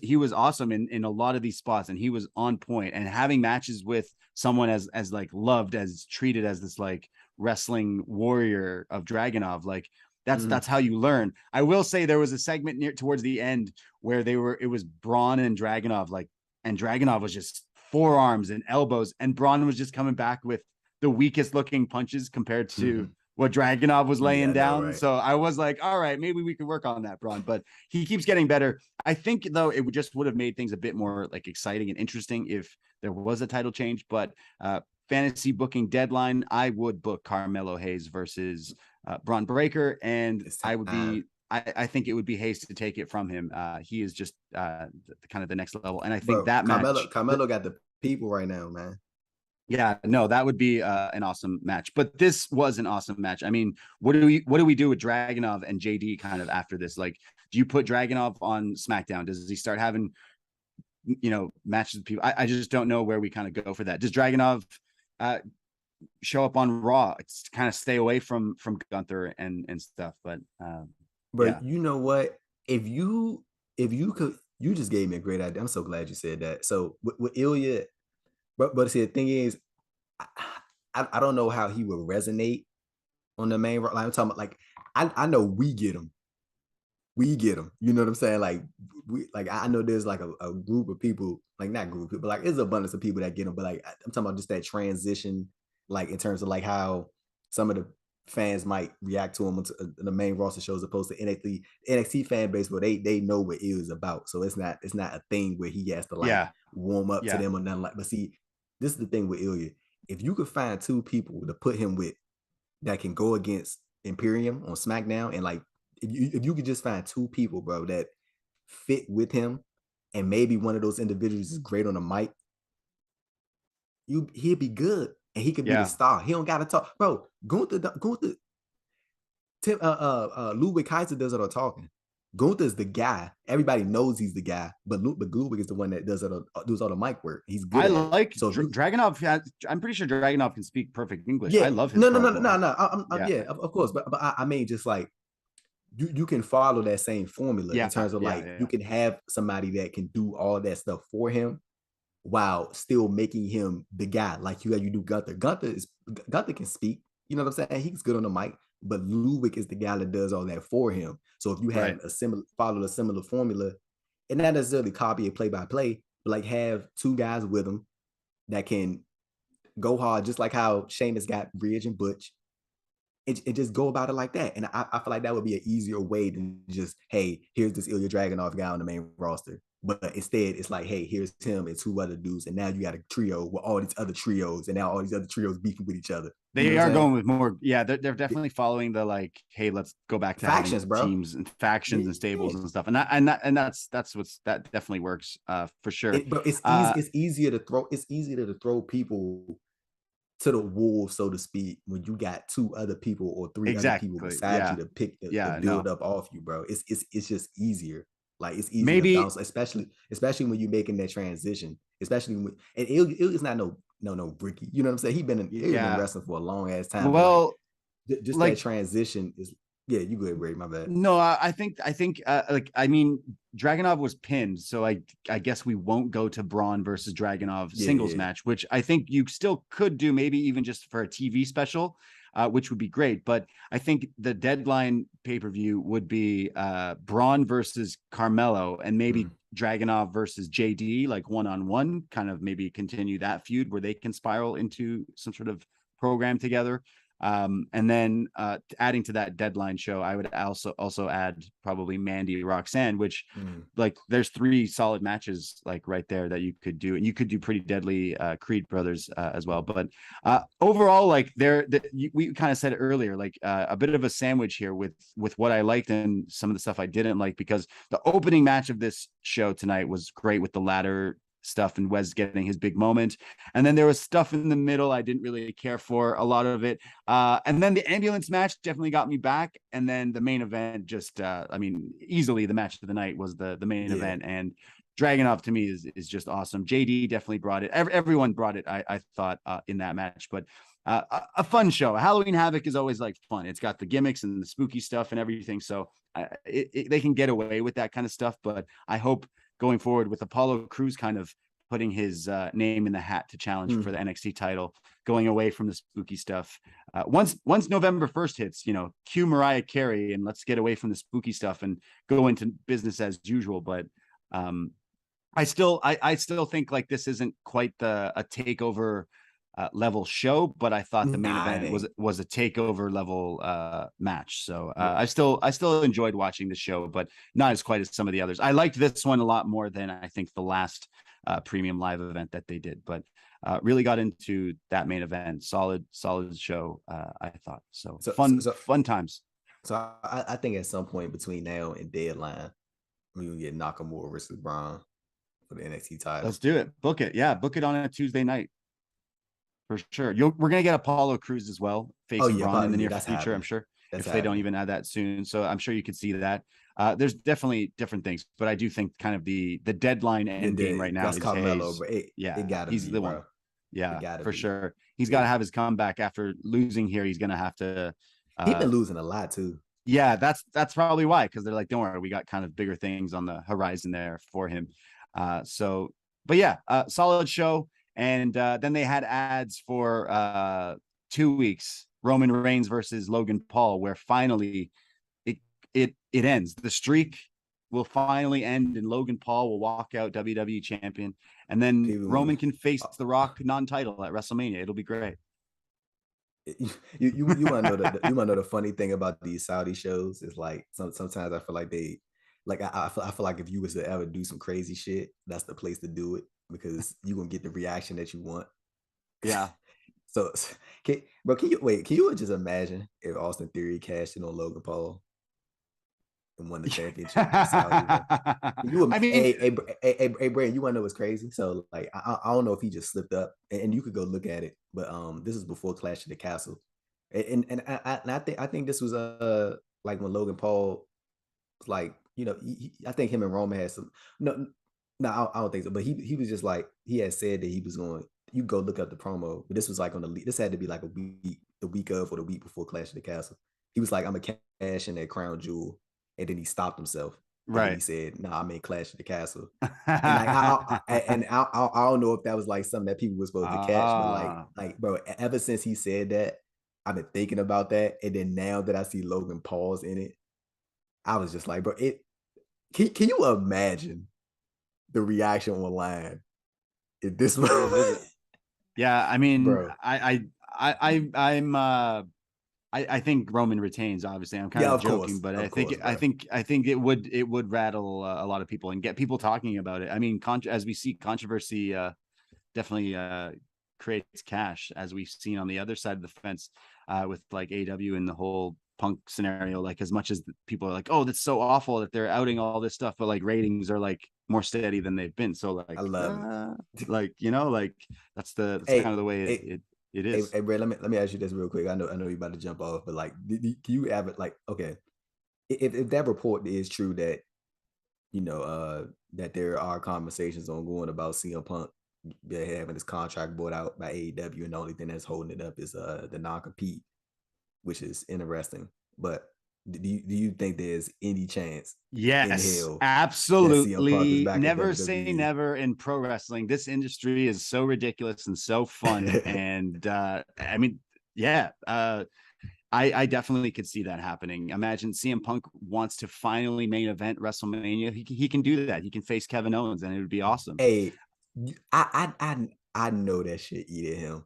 he was awesome in a lot of these spots, and he was on point. And having matches with someone as like loved, as treated as this like wrestling warrior of Dragunov, like that's how you learn. I will say there was a segment towards the end where it was Braun and Dragunov, like, and Dragunov was just forearms and elbows, and Braun was just coming back with the weakest looking punches compared to what Dragunov was laying down. Right. So I was like, all right, maybe we could work on that, Braun. But he keeps getting better. I think though it would have made things a bit more like exciting and interesting if there was a title change. But fantasy booking deadline, I would book Carmelo Hayes versus Braun Breaker, and I think it would be Hayes to take it from him. He is just kind of the next level, and I think that Carmelo got the people right now, man. Yeah, no, that would be an awesome match. But this was an awesome match. I mean, what do we do with Dragunov and JD kind of after this? Like, do you put Dragunov on SmackDown? Does he start having, matches with people? I just don't know where we kind of go for that. Does Dragunov show up on Raw? It's kind of stay away from Gunther and stuff. But yeah. You know what? If you could, you just gave me a great idea. I'm so glad you said that. So with Ilya. But see, the thing is, I don't know how he would resonate on the main. Like I'm talking about, like I know we get him. You know what I'm saying? Like I know there's like a group of people, like not group of people, like there's an abundance of people that get him. But like I'm talking about just that transition, like in terms of like how some of the fans might react to him on the main roster shows, opposed to NXT fan base, where they know what it is about. So it's not a thing where he has to like warm up to them or nothing like. But see, this is the thing with Ilya. If you could find two people to put him with that can go against Imperium on SmackDown, and like if you could just find two people, bro, that fit with him, and maybe one of those individuals is great on the mic, he'd be good, and he could be the star. He don't gotta talk, bro. Gunther Ludwig Kaiser does it all talking. Gunther's the guy. Everybody knows he's the guy, but Ludwig is the one that does all the mic work. He's good. I like so Dragunov. I'm pretty sure Dragunov can speak perfect English. Yeah, I love his no. Yeah, of course, but I mean, just like you can follow that same formula in terms of you can have somebody that can do all that stuff for him while still making him the guy, like you do Gunther. Gunther can speak. You know what I'm saying? He's good on the mic. But Ludwig is the guy that does all that for him. So if you have follow a similar formula, and not necessarily copy it play by play, but like have two guys with them that can go hard, just like how Sheamus got Ridge and Butch. And just go about it like that. And I feel like that would be an easier way than just, hey, here's this Ilya Dragunov guy on the main roster. But instead, it's like, hey, here's him and two other dudes. And now you got a trio with all these other trios. And now all these other trios beefing with each other. They are going with more. Yeah, they're definitely following the like, hey, let's go back to factions, bro. Teams and factions and stables and stuff. And that's that definitely works for sure. But it's easier to throw. It's easier to throw people to the wolves, so to speak, when you got two other people or three other people beside you to pick the build up off you, bro. It's just easier. Like it's easier to bounce, especially when you're making that transition. Especially when it's not no bricky. You know what I'm saying? He's been wrestling for a long ass time. Well, like, just that transition is. Yeah, you go ahead, Braden. My bad. No, I think I mean, Dragunov was pinned, so I guess we won't go to Braun versus Dragunov singles match, which I think you still could do, maybe even just for a TV special, which would be great. But I think the deadline pay-per-view would be Braun versus Carmelo, and maybe Dragunov versus JD, like one-on-one, kind of maybe continue that feud where they can spiral into some sort of program together. And then adding to that deadline show, I would also add probably Mandy Roxanne, which like there's three solid matches like right there that you could do, and you could do Pretty Deadly Creed brothers as well. But overall, like we kind of said it earlier, like a bit of a sandwich here with what I liked and some of the stuff I didn't like, because the opening match of this show tonight was great with the ladder stuff and Wes getting his big moment, and then there was stuff in the middle I didn't really care for a lot of it, and then the ambulance match definitely got me back, and then the main event just I mean, easily the match of the night was the main event, and Dragunov to me is just awesome. JD definitely brought it. Everyone brought it, I thought, in that match. But a fun show. Halloween Havoc is always like fun. It's got the gimmicks and the spooky stuff and everything, so they can get away with that kind of stuff. But I hope going forward with Apollo Crews kind of putting his name in the hat to challenge for the NXT title, going away from the spooky stuff. Once November 1st hits, cue Mariah Carey and let's get away from the spooky stuff and go into business as usual. But I still think like this isn't quite a takeover level show, but I thought the main event was a takeover level match. So I still enjoyed watching the show, but not as quite as some of the others. I liked this one a lot more than I think the last premium live event that they did, but really got into that main event. Solid show, I thought. So fun times. So I think at some point between now and deadline, we will get Nakamura versus Braun for the NXT title. Let's do it. Book it. Yeah, book it on a Tuesday night. For sure. We're going to get Apollo Crews as well, facing Braun in the near future, happening. I'm sure, if they don't even add that soon. So I'm sure you could see that. There's definitely different things, but I do think kind of the deadline end game right now is Carmelo, he's the one. Yeah, for sure. He's got to have his comeback after losing here. He's going to have to. He's been losing a lot too. Yeah, that's probably why, because they're like, don't worry, we got kind of bigger things on the horizon there for him. But yeah, solid show. And then they had ads for 2 weeks, Roman Reigns versus Logan Paul, where finally it ends. The streak will finally end, and Logan Paul will walk out WWE champion, and then Roman can face The Rock non-title at WrestleMania. It'll be great. You want to know the funny thing about these Saudi shows is like sometimes I feel like they like I feel like if you was to ever do some crazy shit, that's the place to do it, because you're gonna get the reaction that you want. Yeah. So can you just imagine if Austin Theory cashed in on Logan Paul and won the championship? Hey, Braden, you want to know what's crazy? So like I don't know if he just slipped up, and you could go look at it, but this is before Clash of the Castle, and I think this was like when Logan Paul was like, I think him and Roman had some no, I don't think so. But he was just like, he had said that he was going. You go look up the promo, but this was like this had to be like the week of or the week before Clash of the Castle. He was like, I'm gonna cash in that crown jewel, and then he stopped himself. Right. He said, "No, I made Clash of the Castle." And I don't know if that was like something that people were supposed to catch, but like bro, ever since he said that, I've been thinking about that, and then now that I see Logan Paul's in it, I was just like, bro, can you imagine the reaction online. If this Yeah, I mean, bro. I think Roman retains. Obviously, I'm kind Yeah, of of joking, course. but Of course, bro. I think it would rattle a lot of people and get people talking about it. I mean, as we see, controversy definitely creates cash, as we've seen on the other side of the fence with like AW and the whole Punk scenario. Like, as much as people are like, oh, that's so awful that they're outing all this stuff, but like ratings are like more steady than they've been. So I like, love it. like, like that's kind Hey, of the way hey, it hey, is. hey, Brad, let me ask you this real quick. I know you're about to jump off, but like, do you ever like, okay, if that report is true that that there are conversations ongoing about CM Punk having his contract bought out by AEW, and the only thing that's holding it up is the non-compete, which is interesting. But do you think there's any chance in Yes, hell that CM Punk is absolutely. back in Never say WWE? never in pro wrestling. This industry is so ridiculous and so fun. And I mean, yeah, I definitely could see that happening. Imagine CM Punk wants to finally main event WrestleMania. He can do that. He can face Kevin Owens, and it would be awesome. Hey, I know that shit eating him.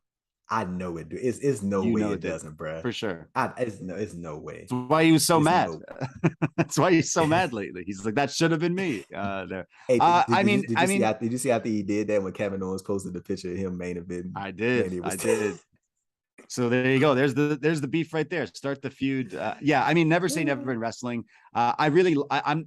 I know it. It's no You way know it it did, doesn't, bruh. for sure. It's no way. That's why he was so It's mad. no. That's why he's so mad lately. He's like, that should have been me. There. Hey, I mean, did you see after he did that when Kevin Owens posted the picture of him main event? I Man, did. it I was did. So there you go. There's the beef right there. Start the feud. Yeah, I mean, never say never in wrestling. I'm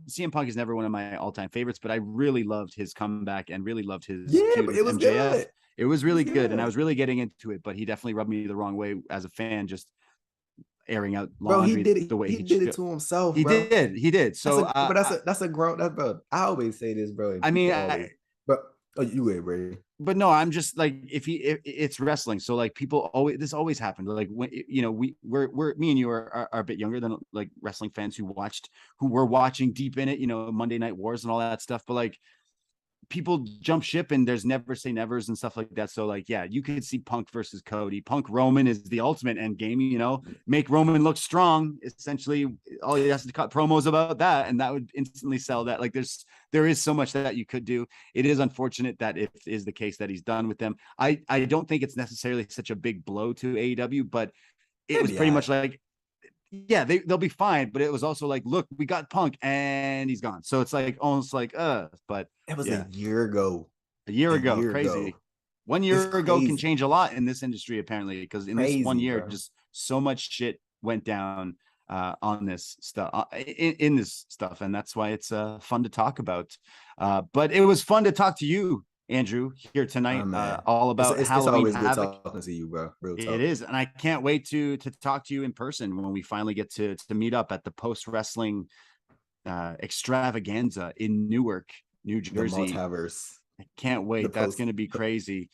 CM Punk is never one of my all time favorites, but I really loved his comeback and really loved his yeah, feud but with it was MJF. good. It was It was really good, and I good, was really getting into it. But he definitely rubbed me the wrong way as a fan, just airing out bro. He laundry did it. the way He he did it should. to himself, He bro. did. He did. That's So a but that's a grown that bro. I always say this, bro, and I mean, people always, but oh, you would, Brady. but no, I'm just like, if it's wrestling, so like people always, this always happened. Like, when we're me and you are a bit younger than like wrestling fans who were watching deep in it, Monday Night Wars and all that stuff. But like, people jump ship, and there's never say nevers and stuff like that. So like, yeah, you could see Punk versus Cody. Punk Roman is the ultimate end game, make Roman look strong. Essentially, all he has to cut promos about that, and that would instantly sell that. Like, there is so much that you could do. It is unfortunate that it is the case that he's done with them. I don't think it's necessarily such a big blow to AEW, but it was Maybe pretty I. much like, yeah, they'll be fine. But it was also like, look, we got Punk and he's gone. So it's like almost like, but That was yeah, a year ago. a year A ago, year crazy. ago. One It's year ago can crazy. change a lot in this industry, apparently, because in this one Crazy, year, bro. just so much shit went down on this stuff, in this stuff, and that's why it's fun to talk about. But it was fun to talk to you, Andrew, here Oh tonight, man. all about It's Halloween always good Havoc. talking to you, bro. Real It talk. is, and I can't wait to talk to you in person when we finally get to meet up at the post wrestling extravaganza in Newark, New The Jersey. multiverse. I can't The wait. That's post. going to be crazy.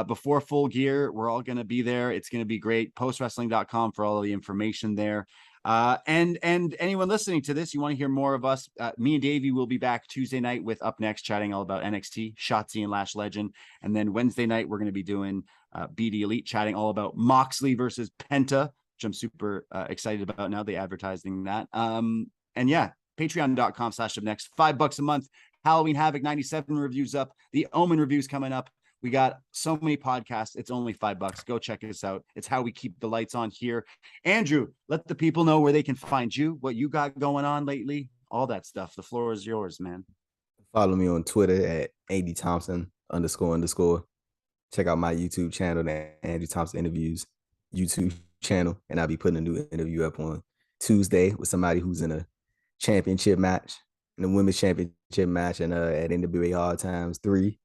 Before Full Gear, we're all going to be there. It's going to be great. Postwrestling.com for all the information there. And anyone listening to this, you want to hear more of us, me and Davey will be back Tuesday night with upNXT, chatting all about NXT, Shotzi and Lash Legend. And then Wednesday night, we're going to be doing BD Elite, chatting all about Moxley versus Penta, which I'm super excited about now. They advertising that. And yeah, patreon.com/upnext, $5 a month. Halloween Havoc 97 reviews up. The Omen reviews coming up. We got so many podcasts. It's only $5. Go check us out. It's how we keep the lights on here. Andrew, let the people know where they can find you, what you got going on lately, all that stuff. The floor is yours, man. Follow me on Twitter at AD Thompson __. Check out my YouTube channel, the Andrew Thompson Interviews YouTube channel, and I'll be putting a new interview up on Tuesday with somebody who's in a championship match, in the women's championship match, and at NWA Hard Times 3.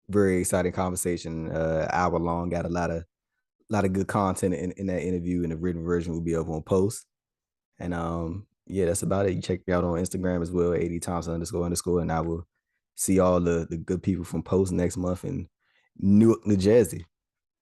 Very exciting conversation, hour long. Got a lot of good content in that interview, and the written version will be up on post. And yeah, that's about it. You check me out on Instagram as well, AD Thompson __, and I will see all the good people from post next month in Newark, New Jersey.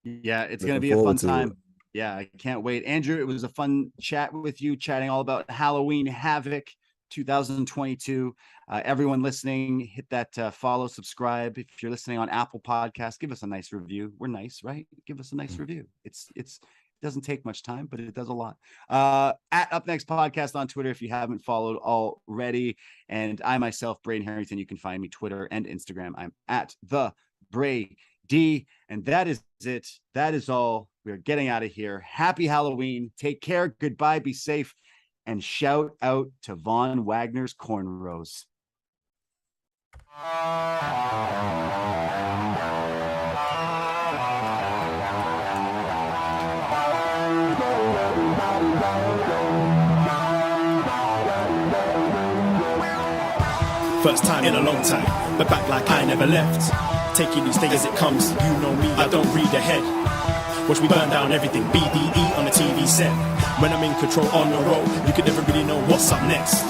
Yeah, it's going to Looking be a forward fun to it. time. Yeah, I can't wait. Andrew, it was a fun chat with you, chatting all about Halloween Havoc 2022. Everyone listening, hit that follow, subscribe. If you're listening on Apple Podcasts, give us a nice review. We're nice, right? Give us a nice review. It's Doesn't take much time, but it does a lot. At Up Next Podcast on Twitter if you haven't followed already. And I myself, Braden Herrington, you can find me Twitter and Instagram. I'm at the Bray D. And that is it. That is all. We're getting out of here. Happy Halloween. Take care. Goodbye. Be safe. And shout out to Von Wagner's cornrows. First time in a long time, but back like I never left. Taking each day as it comes, you know me, I don't read ahead. Watch me burn down everything, BDE on the TV set. When I'm in control on the road, you can never really know what's up next.